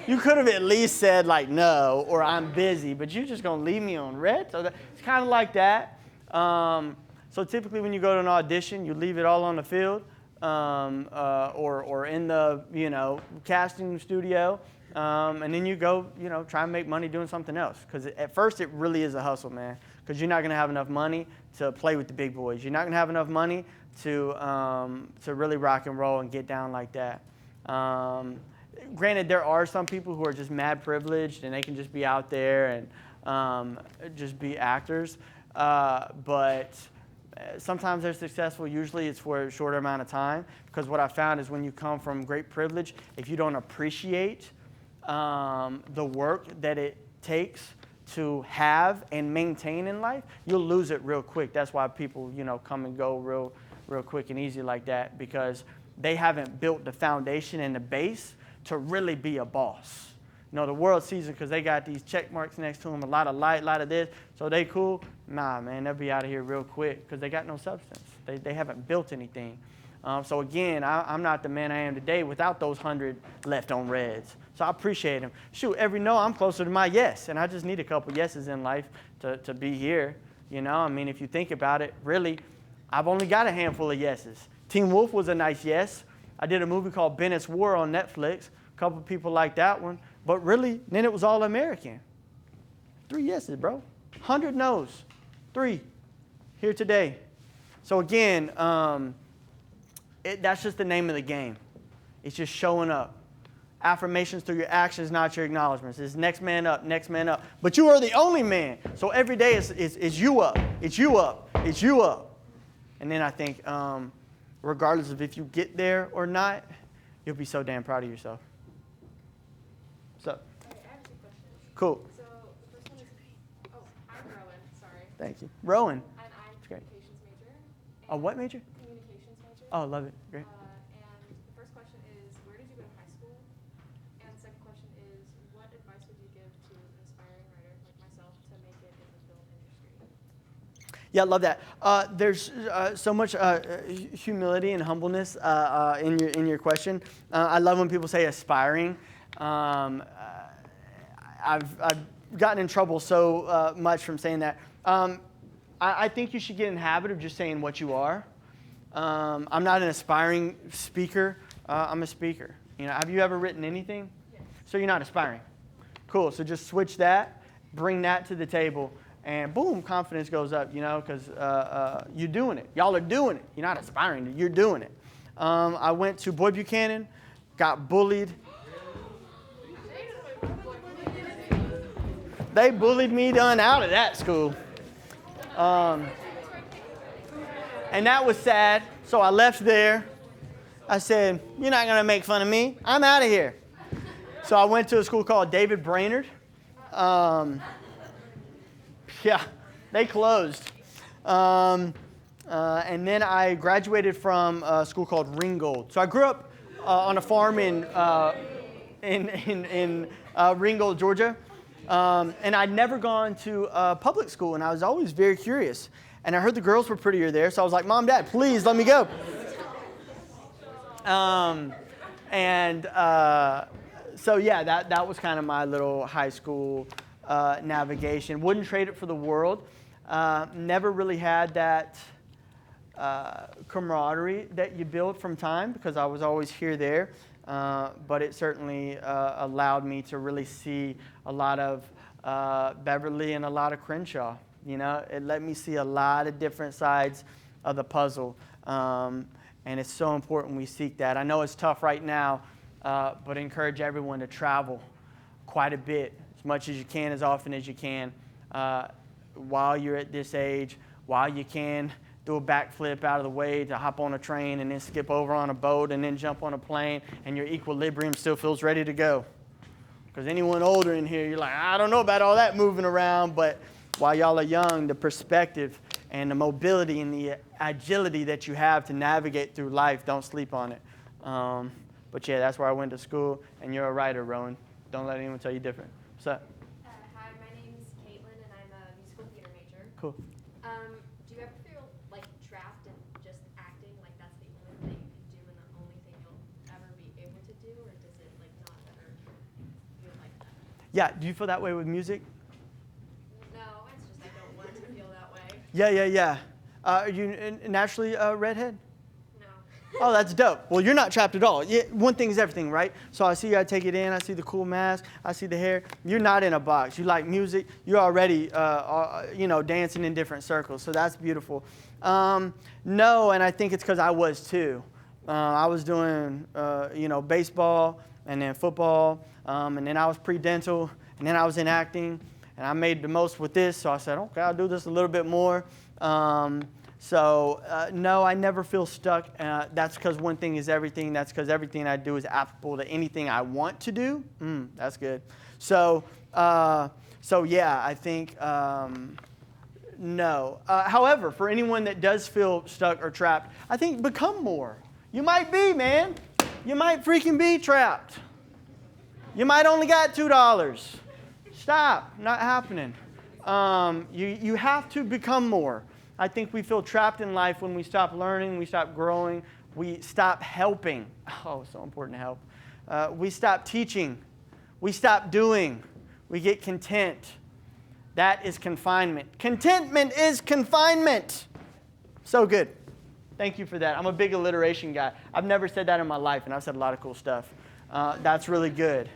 Speaker 1: you could have at least said like no or I'm busy, but you're just gonna leave me on red. So it's kind of like that. So typically when you go to an audition, you leave it all on the field or in the casting studio. And then you go, try and make money doing something else. Because at first it really is a hustle, man. Because you're not going to have enough money to play with the big boys. You're not going to have enough money to really rock and roll and get down like that. Granted, there are some people who are just mad privileged and they can just be out there and just be actors. But sometimes they're successful. Usually it's for a shorter amount of time. Because what I found is when you come from great privilege, if you don't appreciate the work that it takes to have and maintain in life, you'll lose it real quick. That's why people, come and go real quick and easy like that, because they haven't built the foundation and the base to really be a boss. The world sees them because they got these check marks next to them, a lot of light, a lot of this, so they cool. Nah, man, they'll be out of here real quick because they got no substance. They haven't built anything. So again, I'm not the man I am today without those 100 left on reds. So I appreciate them. Shoot, every no, I'm closer to my yes, and I just need a couple yeses in life to be here. If you think about it, really, I've only got a handful of yeses. Teen Wolf was a nice yes. I did a movie called Bennett's War on Netflix. A couple people liked that one. But really, then it was all American. 3 yeses, bro. 100 no's. 3 here today. So again, that's just the name of the game. It's just showing up. Affirmations through your actions, not your acknowledgments. It's next man up, next man up. But you are the only man. So every day it's you up. It's you up. It's you up. And then I think, regardless of if you get there or not, you'll be so damn proud of yourself. What's up?
Speaker 4: Okay, I have 2 questions.
Speaker 1: Cool.
Speaker 4: So the first one is, I'm Rowan, sorry.
Speaker 1: Thank you. Rowan.
Speaker 4: And I'm
Speaker 1: great.
Speaker 4: communications major.
Speaker 1: A what major?
Speaker 4: Communications major.
Speaker 1: Oh, love it. Great.
Speaker 4: And the first question is, where did you go to high school? And the second question is, what
Speaker 1: Yeah, I love that. There's so much humility and humbleness in your question. I love when people say aspiring. I've gotten in trouble so much from saying that. I think you should get in the habit of just saying what you are. I'm not an aspiring speaker. I'm a speaker. Have you ever written anything?
Speaker 4: Yes.
Speaker 1: So you're not aspiring. Cool. So just switch that, bring that to the table, and boom, confidence goes up. Because you're doing it. Y'all are doing it. You're not aspiring. You're doing it. I went to Boy Buchanan, got bullied. They bullied me done out of that school. And that was sad. So I left there. I said, you're not going to make fun of me. I'm out of here. So I went to a school called David Brainerd. Yeah, they closed. And then I graduated from a school called Ringgold. So I grew up on a farm in Ringgold, Georgia. And I'd never gone to public school, and I was always very curious. And I heard the girls were prettier there, so I was like, Mom, Dad, please let me go. So yeah, that was kind of my little high school navigation. Wouldn't trade it for the world. Never really had that camaraderie that you build from time because I was always here, there. But it certainly allowed me to really see a lot of Beverly and a lot of Crenshaw. It let me see a lot of different sides of the puzzle. And it's so important we seek that. I know it's tough right now, but encourage everyone to travel quite a bit, as much as you can, as often as you can, while you're at this age, while you can. Do a backflip out of the way to hop on a train and then skip over on a boat and then jump on a plane, and your equilibrium still feels ready to go. Because anyone older in here, you're like, I don't know about all that moving around, but while y'all are young, the perspective and the mobility and the agility that you have to navigate through life, don't sleep on it. But yeah, that's where I went to school, and you're a writer, Rowan. Don't let anyone tell you different. What's up?
Speaker 5: Hi, my name's Caitlin, and I'm a musical theater major.
Speaker 1: Cool.
Speaker 5: Do you ever feel like trapped in just acting, like that's the only thing you can do and the only thing you'll ever be able to do, or does it like not ever feel like that?
Speaker 1: Yeah, do you feel that way with music?
Speaker 5: No, it's just I don't want to feel that way.
Speaker 1: Yeah. Are you naturally a redhead?
Speaker 5: No.
Speaker 1: Oh, that's dope. Well, you're not trapped at all. Yeah, one thing is everything, right? So I see you, I take it in. I see the cool mask. I see the hair. You're not in a box. You like music. You're already, dancing in different circles. So that's beautiful. No, and I think it's because I was too. I was doing, baseball and then football, and then I was pre-dental, and then I was in acting, and I made the most with this. So I said, okay, I'll do this a little bit more. No, I never feel stuck. That's because one thing is everything. That's because everything I do is applicable to anything I want to do. That's good. So yeah, I think no. However, for anyone that does feel stuck or trapped, I think become more. You might be, man. You might freaking be trapped. You might only got $2. Stop. Not happening. You have to become more. I think we feel trapped in life when we stop learning, we stop growing, we stop helping. Oh, so important to help. We stop teaching. We stop doing. We get content. That is confinement. Contentment is confinement. So good. Thank you for that. I'm a big alliteration guy. I've never said that in my life, and I've said a lot of cool stuff. That's really good.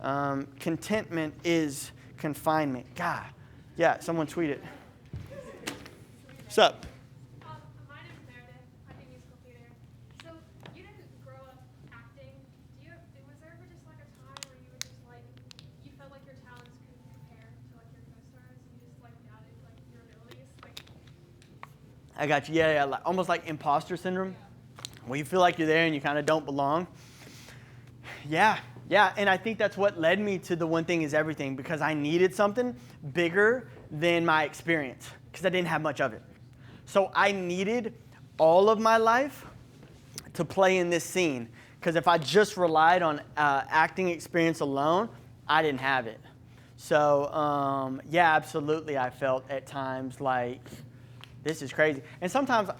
Speaker 1: Contentment is confinement. God. Yeah, someone tweet it. What's up?
Speaker 4: My name's Meredith. I do musical theater. So you didn't grow up acting. Was there ever just like a time where you were just like, you felt like your talents couldn't compare to like your co-stars, and you just like doubted like your abilities? Like,
Speaker 1: I got you. Yeah. Almost like imposter syndrome, where you feel like you're there and you kind of don't belong. Yeah. And I think that's what led me to the one thing is everything, because I needed something bigger than my experience, because I didn't have much of it. So I needed all of my life to play in this scene, because if I just relied on acting experience alone, I didn't have it. So yeah, absolutely, I felt at times like this is crazy. And sometimes,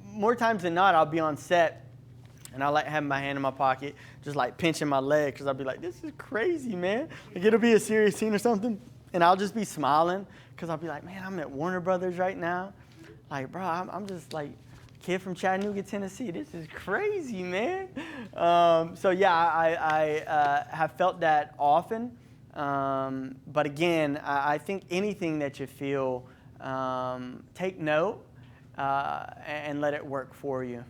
Speaker 1: more times than not, I'll be on set, and I'll have my hand in my pocket, just pinching my leg, because I'll be like, this is crazy, man. It'll be a serious scene or something, and I'll just be smiling, because I'll be like, man, I'm at Warner Brothers right now. Bro, I'm just kid from Chattanooga, Tennessee. This is crazy, man. So yeah, I have felt that often. But again, I think anything that you feel, take note and let it work for you.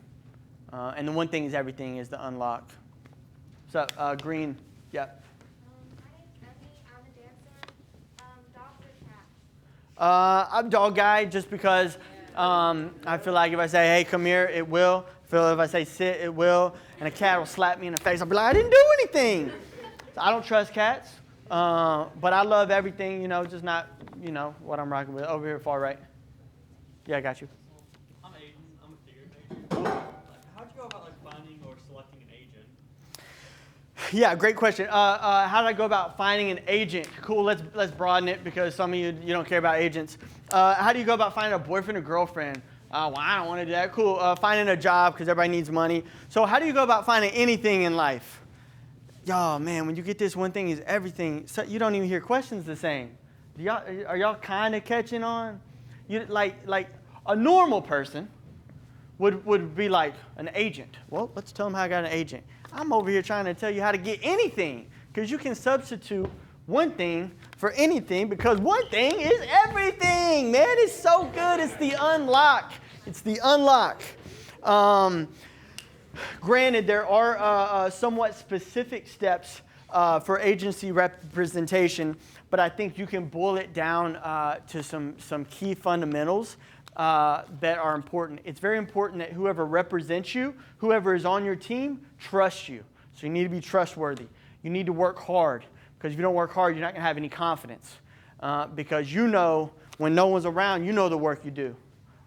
Speaker 1: And the one thing is everything is the unlock. So Green, yeah.
Speaker 5: My name's Emmy. I'm a dancer. Dogs or cats?
Speaker 1: I'm a dog guy just because I feel like if I say, hey, come here, it will. I feel if I say sit, it will. And a cat will slap me in the face. I'll be like, I didn't do anything. So I don't trust cats. But I love everything, just not, what I'm rocking with. Over here, far right. Yeah, I got you.
Speaker 6: I'm Aiden. I'm a theater major. How'd you go about finding or selecting an agent?
Speaker 1: Yeah, great question. How did I go about finding an agent? Cool. Let's broaden it because some of you don't care about agents. How do you go about finding a boyfriend or girlfriend? Well, I don't want to do that. Cool. Finding a job because everybody needs money. So how do you go about finding anything in life? Y'all, man, when you get this one thing is everything, so you don't even hear questions the same. Are y'all kind of catching on? You like a normal person would be like an agent. Well, let's tell them how I got an agent. I'm over here trying to tell you how to get anything because you can substitute one thing for anything because one thing is everything, man. It's so good. It's the unlock. It's the unlock. Granted, there are somewhat specific steps for agency representation, but I think you can boil it down to some key fundamentals that are important. It's very important that whoever represents you, whoever is on your team, trusts you. So you need to be trustworthy. You need to work hard, because if you don't work hard, you're not going to have any confidence. Because when no one's around, you know the work you do,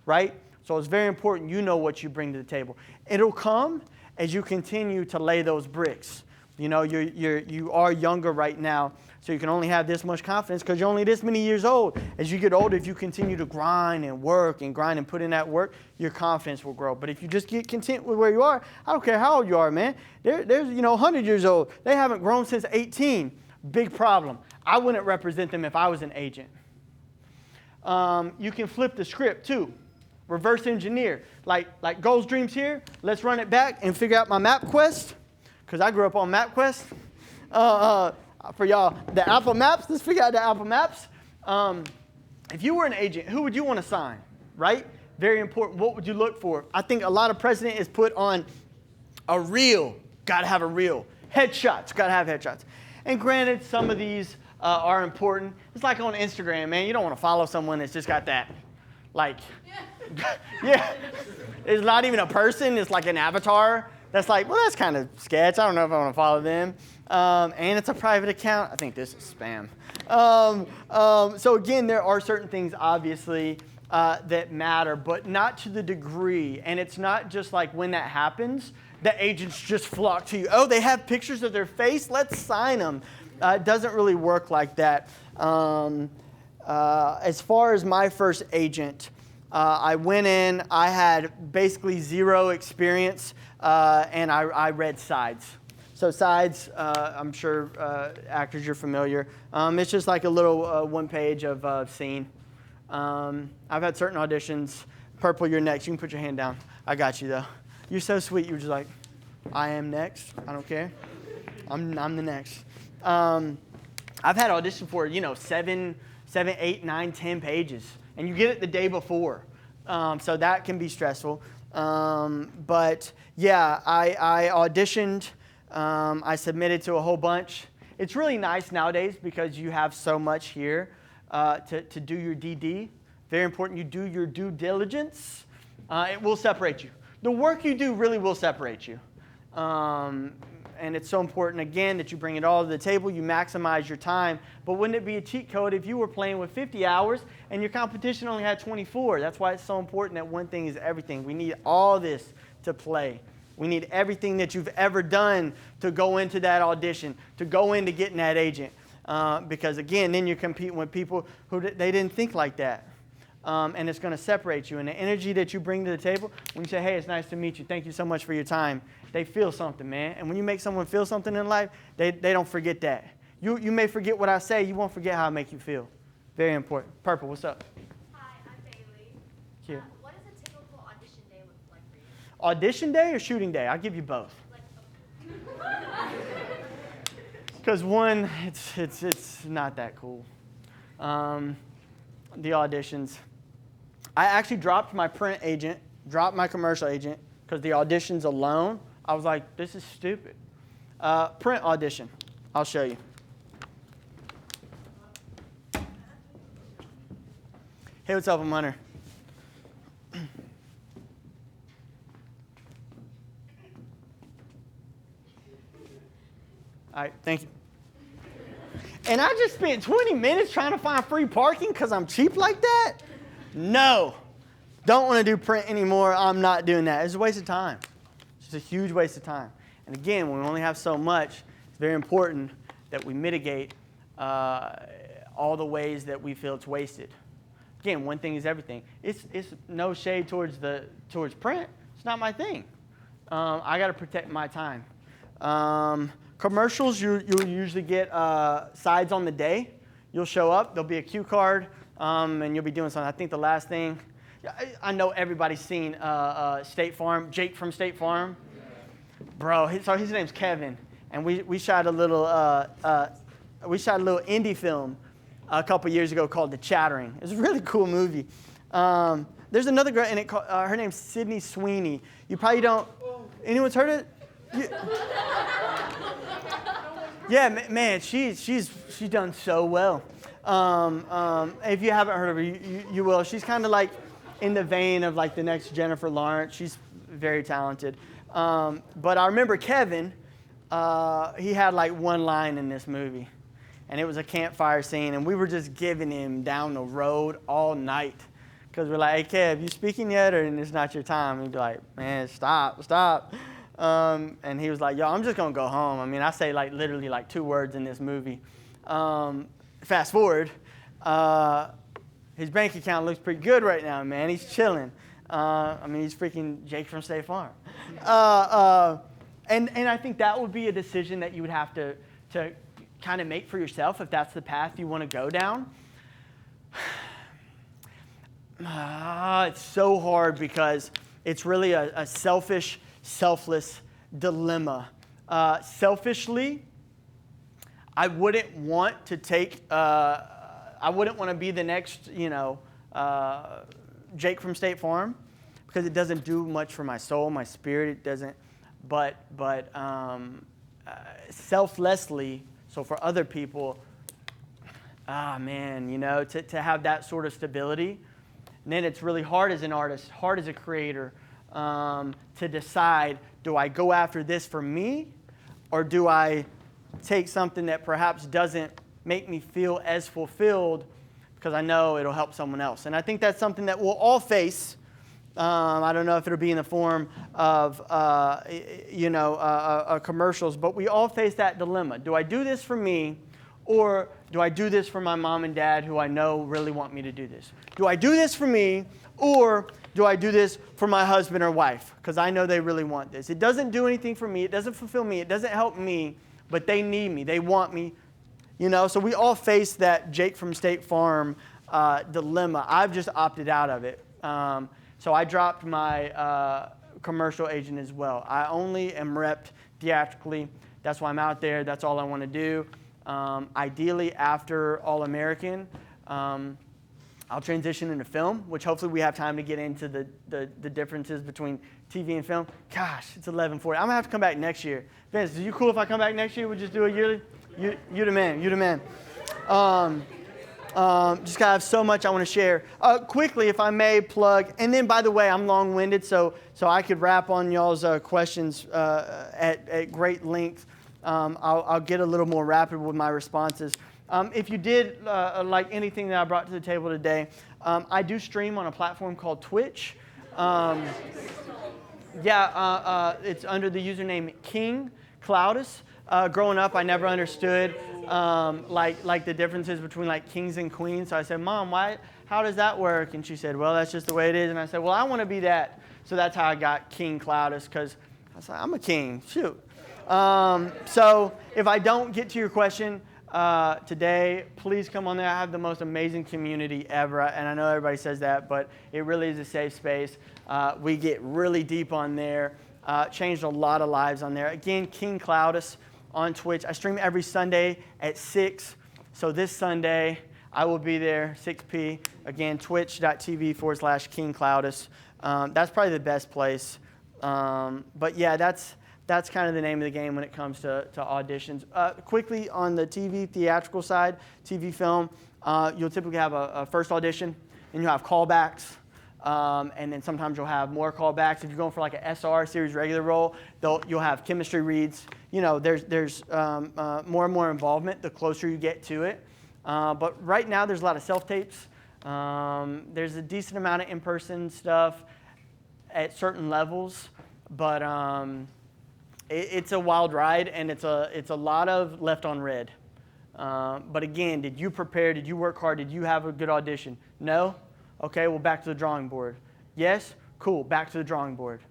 Speaker 1: right? So it's very important you know what you bring to the table. It'll come as you continue to lay those bricks. You are younger right now, so you can only have this much confidence because you're only this many years old. As you get older, if you continue to grind and work and grind and put in that work, your confidence will grow. But if you just get content with where you are, I don't care how old you are, man. There's 100 years old. They haven't grown since 18. Big problem. I wouldn't represent them if I was an agent. You can flip the script too. Reverse engineer. Like goals, dreams here. Let's run it back and figure out my MapQuest. Because I grew up on MapQuest. For y'all, the Apple Maps. Let's figure out the Apple Maps. If you were an agent, who would you want to sign? Right? Very important. What would you look for? I think a lot of precedent is put on a reel. Got to have a reel. Headshots. Got to have headshots. And granted, some of these are important. It's like on Instagram, man. You don't want to follow someone that's just got that. Yeah. It's not even a person. It's like an avatar. That's that's kind of sketch. I don't know if I want to follow them. And it's a private account. I think this is spam. So again, there are certain things, obviously, that matter, but not to the degree. And it's not just when that happens, the agents just flock to you. Oh, they have pictures of their face? Let's sign them. It doesn't really work like that. As far as my first agent, I went in, I had basically zero experience, and I read sides. So sides, I'm sure actors, you're familiar. It's just like a little one page of scene. I've had certain auditions. Purple, you're next. You can put your hand down. I got you, though. You're so sweet. You're just like, I am next. I don't care. I'm the next. I've had audition for, 7, 8, 9, 10 pages. And you get it the day before. So that can be stressful. But yeah, I auditioned. I submitted to a whole bunch. It's really nice nowadays because you have so much here to do your DD. Very important you do your due diligence. It will separate you. The work you do really will separate you. And it's so important, again, that you bring it all to the table, you maximize your time. But wouldn't it be a cheat code if you were playing with 50 hours and your competition only had 24? That's why it's so important that one thing is everything. We need all this to play. We need everything that you've ever done to go into that audition, to go into getting that agent. Because, again, then you're competing with people who they didn't think like that. and it's going to separate you. And the energy that you bring to the table, when you say, hey, it's nice to meet you, thank you so much for your time, they feel something, man. And when you make someone feel something in life, they don't forget that. You may forget what I say, you won't forget how I make you feel. Very important. Purple, what's up?
Speaker 5: Hi, I'm Bailey.
Speaker 1: Cute.
Speaker 5: What does a typical audition day look like for you?
Speaker 1: Audition day or shooting day? I'll give you both. Because one, it's not that cool. The auditions. I actually dropped my print agent, dropped my commercial agent, because the auditions alone, I was like, this is stupid. Print audition. I'll show you. Hey, what's up? I'm Hunter. All right, thank you. And I just spent 20 minutes trying to find free parking because I'm cheap like that? No. Don't want to do print anymore. I'm not doing that. It's a waste of time. It's just a huge waste of time. And again, when we only have so much, it's very important that we mitigate all the ways that we feel it's wasted. Again, one thing is everything. It's no shade towards print. It's not my thing. I got to protect my time. Commercials, you'll usually get sides on the day. You'll show up. There'll be a cue card, and you'll be doing something. I think the last thing, I know everybody's seen State Farm, Jake from State Farm. Bro, so his name's Kevin, and we shot a little indie film a couple years ago called The Chattering. It's a really cool movie. There's another girl in it. Her name's Sydney Sweeney. You probably don't. Anyone's heard it? Yeah, man, she's done so well. If you haven't heard of her, you will. She's kind of like in the vein of like the next Jennifer Lawrence. She's very talented. But I remember Kevin. He had like one line in this movie, and it was a campfire scene, and we were just giving him down the road all night because we're like, hey, Kev, you speaking yet, or it's not your time? And he'd be like, man, stop. And he was like, yo, I'm just going to go home. I mean, I say like literally like 2 words in this movie. Fast forward, his bank account looks pretty good right now, man. He's chilling. I mean, he's freaking Jake from State Farm. And I think that would be a decision that you would have to kind of make for yourself if that's the path you want to go down. It's so hard because it's really a selfish, selfless dilemma. Selfishly, I wouldn't want to I wouldn't want to be the next, Jake from State Farm, because it doesn't do much for my soul, my spirit. It doesn't. But selflessly, so for other people, to have that sort of stability, and then it's really hard as an artist, hard as a creator, to decide, do I go after this for me, or do I take something that perhaps doesn't make me feel as fulfilled because I know it'll help someone else. And I think that's something that we'll all face. I don't know if it'll be in the form of, commercials, but we all face that dilemma. Do I do this for me, or do I do this for my mom and dad who I know really want me to do this? Do I do this for me, or do I do this for my husband or wife because I know they really want this? It doesn't do anything for me. It doesn't fulfill me. It doesn't help me, but they need me. They want me. So we all face that Jake from State Farm dilemma. I've just opted out of it. So I dropped my commercial agent as well. I only am repped theatrically. That's why I'm out there. That's all I want to do. Ideally, after All-American, I'll transition into film, which hopefully we have time to get into the differences between TV and film. Gosh, it's 11:40. I'm going to have to come back next year. Vince, are you cool if I come back next year? We'll just do a yearly? You the man. You the man. Just gotta have so much I want to share. Quickly, if I may plug, and then by the way, I'm long-winded, so I could wrap on y'all's questions at great length. I'll get a little more rapid with my responses. If you did like anything that I brought to the table today, I do stream on a platform called Twitch. It's under the username King Clowdus. Growing up, I never understood like the differences between like kings and queens. So I said, Mom, how does that work? And she said, well, that's just the way it is. And I said, well, I want to be that. So that's how I got King Clowdus, because I was like, I'm a king, shoot. So if I don't get to your question today, please come on there. I have the most amazing community ever. And I know everybody says that, but it really is a safe space. We get really deep on there. Changed a lot of lives on there. Again, King Clowdus on Twitch. I stream every Sunday at 6. So this Sunday, I will be there, 6 p. Again, twitch.tv/King Clowdus. That's probably the best place. But yeah, that's kind of the name of the game when it comes to auditions. Quickly on the TV theatrical side, TV film, you'll typically have a first audition, and you'll have callbacks. And then sometimes you'll have more callbacks. If you're going for like a SR, series regular role, you'll have chemistry reads. You know, there's more and more involvement the closer you get to it. But right now there's a lot of self-tapes. There's a decent amount of in-person stuff at certain levels, but it's a wild ride, and it's a lot of left on red. But again, did you prepare? Did you work hard? Did you have a good audition? No? Okay, well, back to the drawing board. Yes? Cool, back to the drawing board.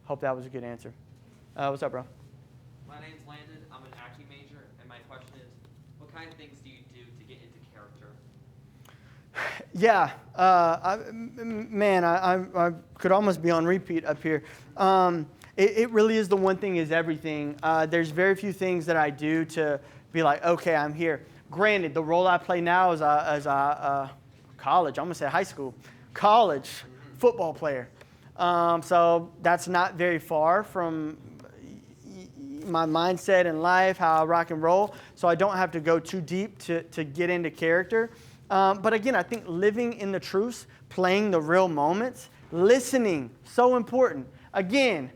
Speaker 1: Hope that was a good answer. What's up, bro?
Speaker 7: My name's Landon. I'm an acting major, and my question is, what kind of things do you do to get into character?
Speaker 1: Yeah, I could almost be on repeat up here. It really is the one thing is everything. There's very few things that I do to be like, okay, I'm here. Granted, the role I play now is a college, I'm going to say high school, college football player. So that's not very far from my mindset in life, how I rock and roll. So I don't have to go too deep to get into character. But again, I think living in the truths, playing the real moments, listening, so important. Again,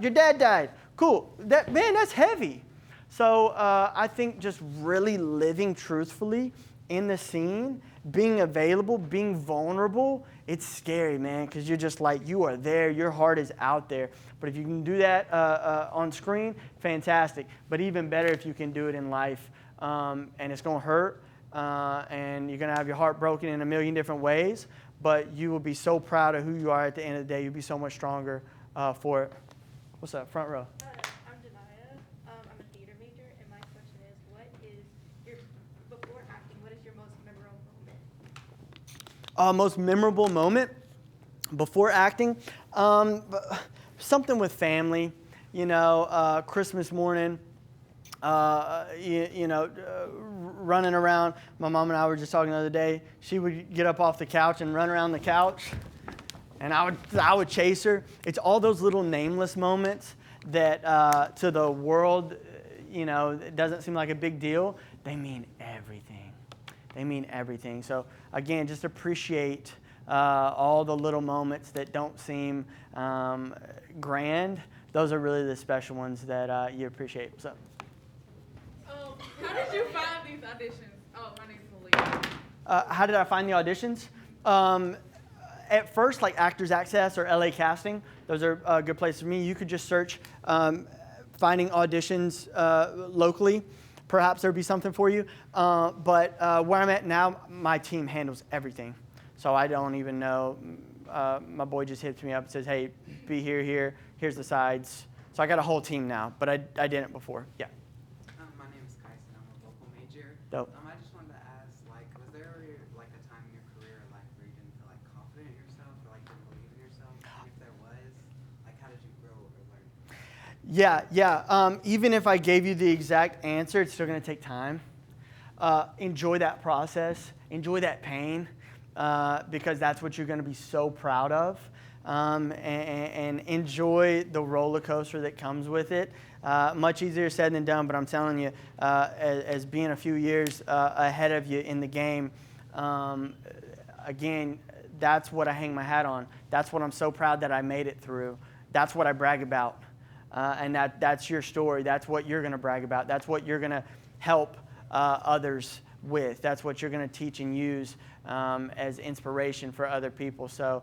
Speaker 1: your dad died. Cool. Man, that's heavy. So I think just really living truthfully in the scene, being available, being vulnerable, it's scary, man, because you're just like, you are there, your heart is out there. But if you can do that on screen, fantastic. But even better if you can do it in life. And it's going to hurt, and you're going to have your heart broken in a million different ways, but you will be so proud of who you are at the end of the day. You'll be so much stronger for it. What's up, front row?
Speaker 8: I'm Janaya. I'm a theater major, and my question is, before acting, what is your most memorable moment?
Speaker 1: Most memorable moment before acting? Something with family, Christmas morning, running around. My mom and I were just talking the other day. She would get up off the couch and run around the couch, and I would chase her. It's all those little nameless moments that to the world, it doesn't seem like a big deal. They mean everything. They mean everything. So again, just appreciate all the little moments that don't seem grand. Those are really the special ones that you appreciate. What's up?
Speaker 9: How did you find these auditions? Oh, my name's Malia.
Speaker 1: How did I find the auditions? At first, like Actors Access or LA Casting, those are a good place for me. You could just search finding auditions locally. Perhaps there'd be something for you. But where I'm at now, my team handles everything. So I don't even know. My boy just hits me up and says, hey, be here. Here's the sides. So I got a whole team now, but I didn't before. Yeah.
Speaker 10: My name is Kyson. I'm a vocal major.
Speaker 1: Dope.
Speaker 10: I just wanted to ask, was there a time in your career where you didn't feel confident in yourself or didn't believe in yourself? And if there was, how did you grow or learn?
Speaker 1: Yeah. Even if I gave you the exact answer, it's still going to take time. Enjoy that process. Enjoy that pain, because that's what you're going to be so proud of. And enjoy the roller coaster that comes with it. Much easier said than done, but I'm telling you, as being a few years ahead of you in the game, again, that's what I hang my hat on. That's what I'm so proud that I made it through. That's what I brag about. And that's your story. That's what you're going to brag about. That's what you're going to help others with. That's what you're going to teach and use as inspiration for other people. So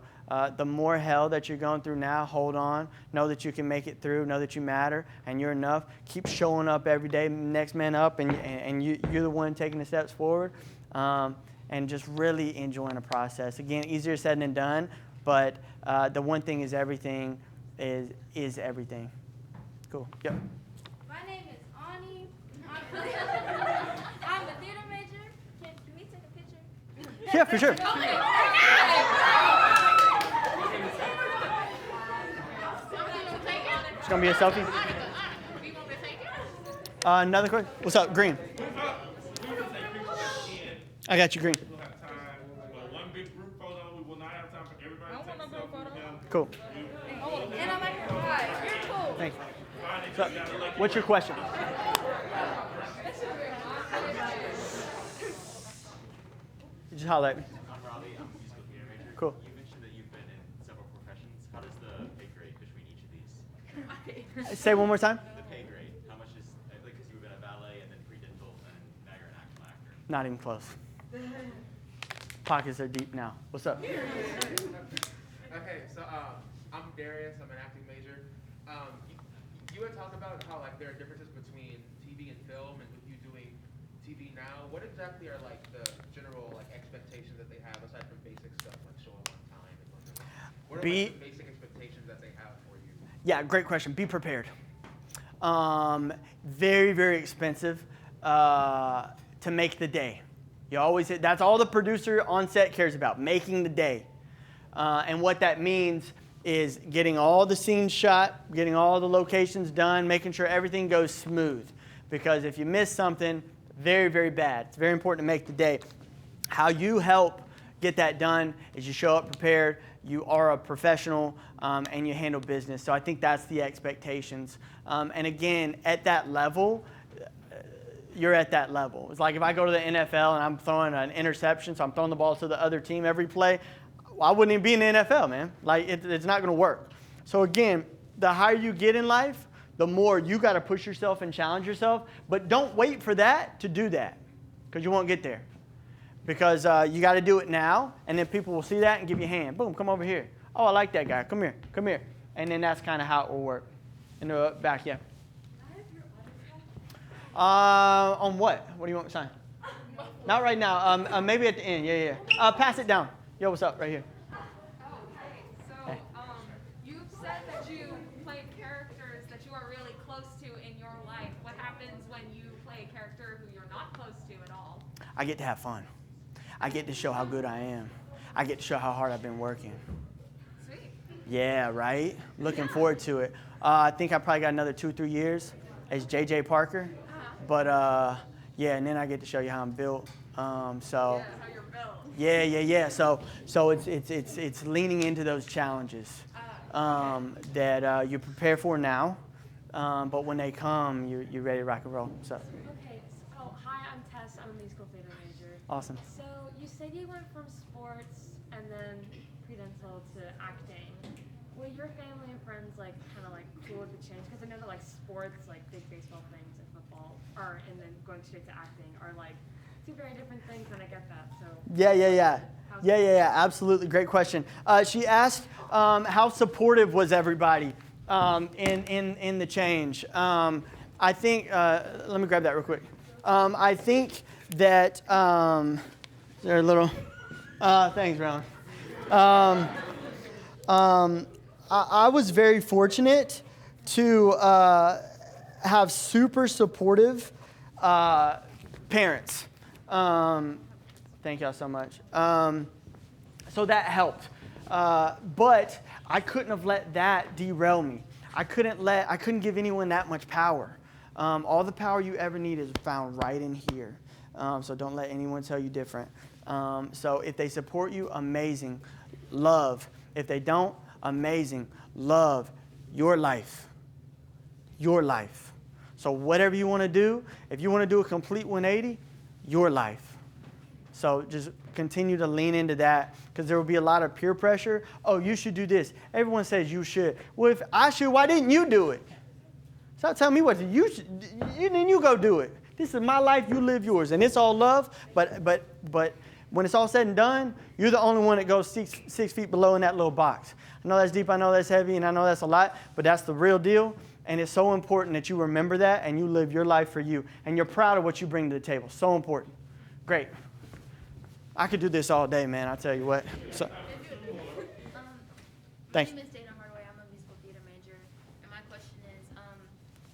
Speaker 1: the more hell that you're going through now, hold on. Know that you can make it through. Know that you matter and you're enough. Keep showing up every day, next man up, and you're the one taking the steps forward. and just really enjoying the process. Again, easier said than done, but the one thing is everything is everything. Cool. Yep.
Speaker 8: My name is Ani. I'm a theater major. Can we take a picture?
Speaker 1: Yeah, for sure. It's gonna be a selfie. Another question. What's up, Green? I got you, Green.
Speaker 11: We'll have time, but one big group photo. We will not have time for everybody to take a selfie with him.
Speaker 1: Cool.
Speaker 8: And I'm like, hi, you're cool.
Speaker 1: Thanks. So, what's your question? You just holler at me.
Speaker 3: I'm Robbie. I'm a musical theater major.
Speaker 1: Cool.
Speaker 3: You mentioned that you've been in several professions. How does the pay grade between each of these?
Speaker 1: Say one more time.
Speaker 3: The pay grade. How much is, like, because you've been a ballet and then pre-dental and now you're an actual actor.
Speaker 1: Not even close. Pockets are deep now. What's up?
Speaker 2: Okay, so I'm Darius. I'm an acting major. You had talked about how like there are differences between TV and film, and with you doing TV now, what exactly are like the general like expectations that they have aside from basic stuff like showing on time and whatnot? What are like, the basic expectations that they have for you?
Speaker 1: Yeah, great question. Be prepared. Very, very expensive to make the day. You always that's all the producer on set cares about, making the day. And what that means is getting all the scenes shot, getting all the locations done, making sure everything goes smooth. Because if you miss something, very, very bad. It's very important to make the day. How you help get that done is you show up prepared, you are a professional, and you handle business. So I think that's the expectations. And again, at that level, you're at that level. It's like if I go to the NFL and I'm throwing an interception, so I'm throwing the ball to the other team every play, I wouldn't even be in the NFL, man. Like, it's not going to work. So again, the higher you get in life, the more you got to push yourself and challenge yourself. But don't wait for that to do that, because you won't get there. Because you got to do it now, and then people will see that and give you a hand. Boom, come over here. Oh, I like that guy. Come here, come here. And then that's kind of how it will work. In the back, yeah. On what? What do you want me to sign? Not right now. Maybe at the end. Yeah, yeah. Pass it down. Yo, what's up? Right here.
Speaker 9: Oh, hey. So, you've said that you played characters that you are really close to in your life. What happens when you play a character who you're not close to at all?
Speaker 1: I get to have fun. I get to show how good I am. I get to show how hard I've been working.
Speaker 9: Sweet.
Speaker 1: Yeah, right? Looking forward to it. I think I probably got another 2-3 years as J.J. Parker. But, yeah, and then I get to show you how I'm built.
Speaker 9: Yeah, how you're built.
Speaker 1: Yeah. So it's leaning into those challenges that you prepare for now, but when they come, you're ready to rock and roll. So.
Speaker 12: Okay. So hi, I'm Tess. I'm a musical theater major.
Speaker 1: Awesome.
Speaker 12: So you said you went from sports and then pre-dental to acting. Were your family and friends like kind of like cool with the change? Because I know that like sports, like big baseball things and football, and then going straight to acting are like two very different things, and I get that. So
Speaker 1: Yeah. Absolutely, great question. She asked how supportive was everybody in the change. I think. Let me grab that real quick. I think that is there a little. Thanks, Ron. I was very fortunate to have super supportive parents. Thank y'all so much. So that helped. But I couldn't have let that derail me. I couldn't give anyone that much power. All the power you ever need is found right in here. So don't let anyone tell you different. So if they support you, amazing. Love. If they don't, amazing. Love. Your life. Your life. So whatever you want to do, if you want to do a complete 180, your life. So just continue to lean into that, because there will be a lot of peer pressure. Oh, you should do this. Everyone says you should. Well, if I should, why didn't you do it? Stop telling me what to do. You should. Then you go do it. This is my life. You live yours, and it's all love. But when it's all said and done, you're the only one that goes six feet below in that little box. I know that's deep. I know that's heavy, and I know that's a lot. But that's the real deal. And it's so important that you remember that and you live your life for you. And you're proud of what you bring to the table. So important. Great. I could do this all day, man. I tell you what. So, thanks.
Speaker 13: My name is Dana Hardaway. I'm a musical theater major, and my question is,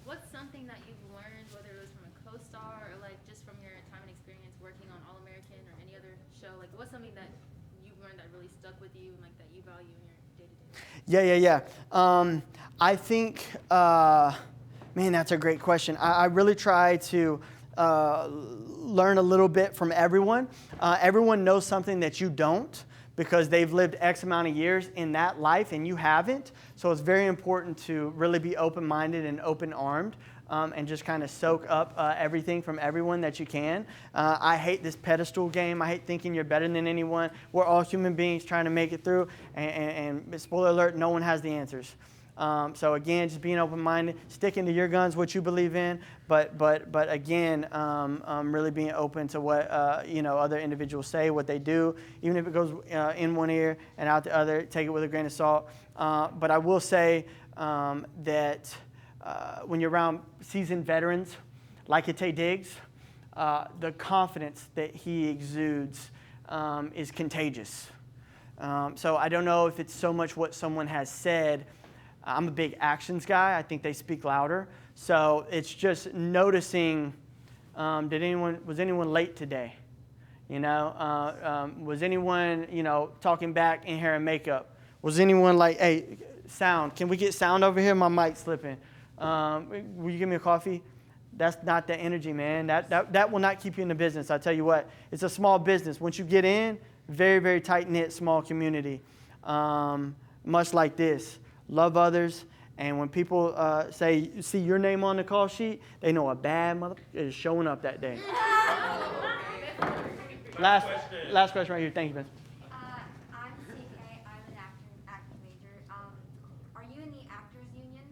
Speaker 13: what's something that you've learned, whether it was from a co-star or like just from your time and experience working on All American or any other show? Like, what's something that you've learned that really stuck with you and like that you value in your day-to-day life?
Speaker 1: Yeah. I think, man, that's a great question. I really try to learn a little bit from everyone. Everyone knows something that you don't, because they've lived X amount of years in that life and you haven't. So it's very important to really be open-minded and open-armed and just kind of soak up everything from everyone that you can. I hate this pedestal game. I hate thinking you're better than anyone. We're all human beings trying to make it through. And spoiler alert, no one has the answers. So again, just being open-minded, sticking to your guns, what you believe in, but again, really being open to what other individuals say, what they do, even if it goes in one ear and out the other. Take it with a grain of salt. But I will say that when you're around seasoned veterans like Ite Diggs, the confidence that he exudes is contagious. So I don't know if it's so much what someone has said. I'm a big actions guy. I think they speak louder. So it's just noticing, was anyone late today? Was anyone, talking back in hair and makeup? Was anyone like, hey, sound, can we get sound over here? My mic's slipping. Will you give me a coffee? That's not the energy, man. That will not keep you in the business. I tell you what, it's a small business. Once you get in, very, very tight-knit, small community, much like this. Love others, and when people see your name on the call sheet, they know a bad mother is showing up that day. Last question right here. Thank you, Ben.
Speaker 5: I'm CK. I'm an acting major. Are you in the Actors Union?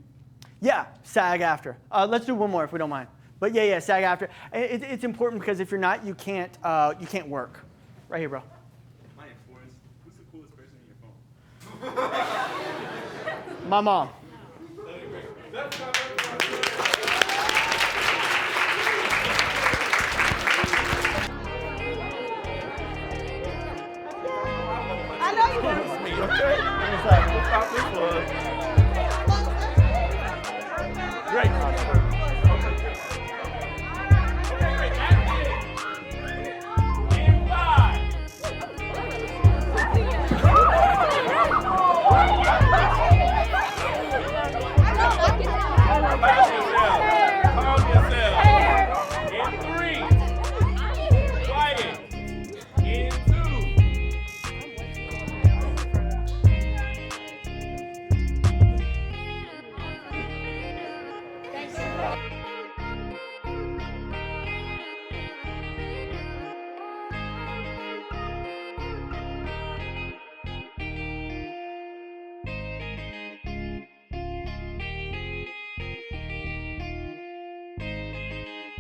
Speaker 1: Yeah, SAG-AFTRA. Let's do one more if we don't mind. But yeah, SAG-AFTRA. It's important because if you're not, you can't work. Right here, bro.
Speaker 11: My influence. Who's the coolest person in your phone?
Speaker 1: My mom.
Speaker 14: I know you want
Speaker 11: me, okay? Great.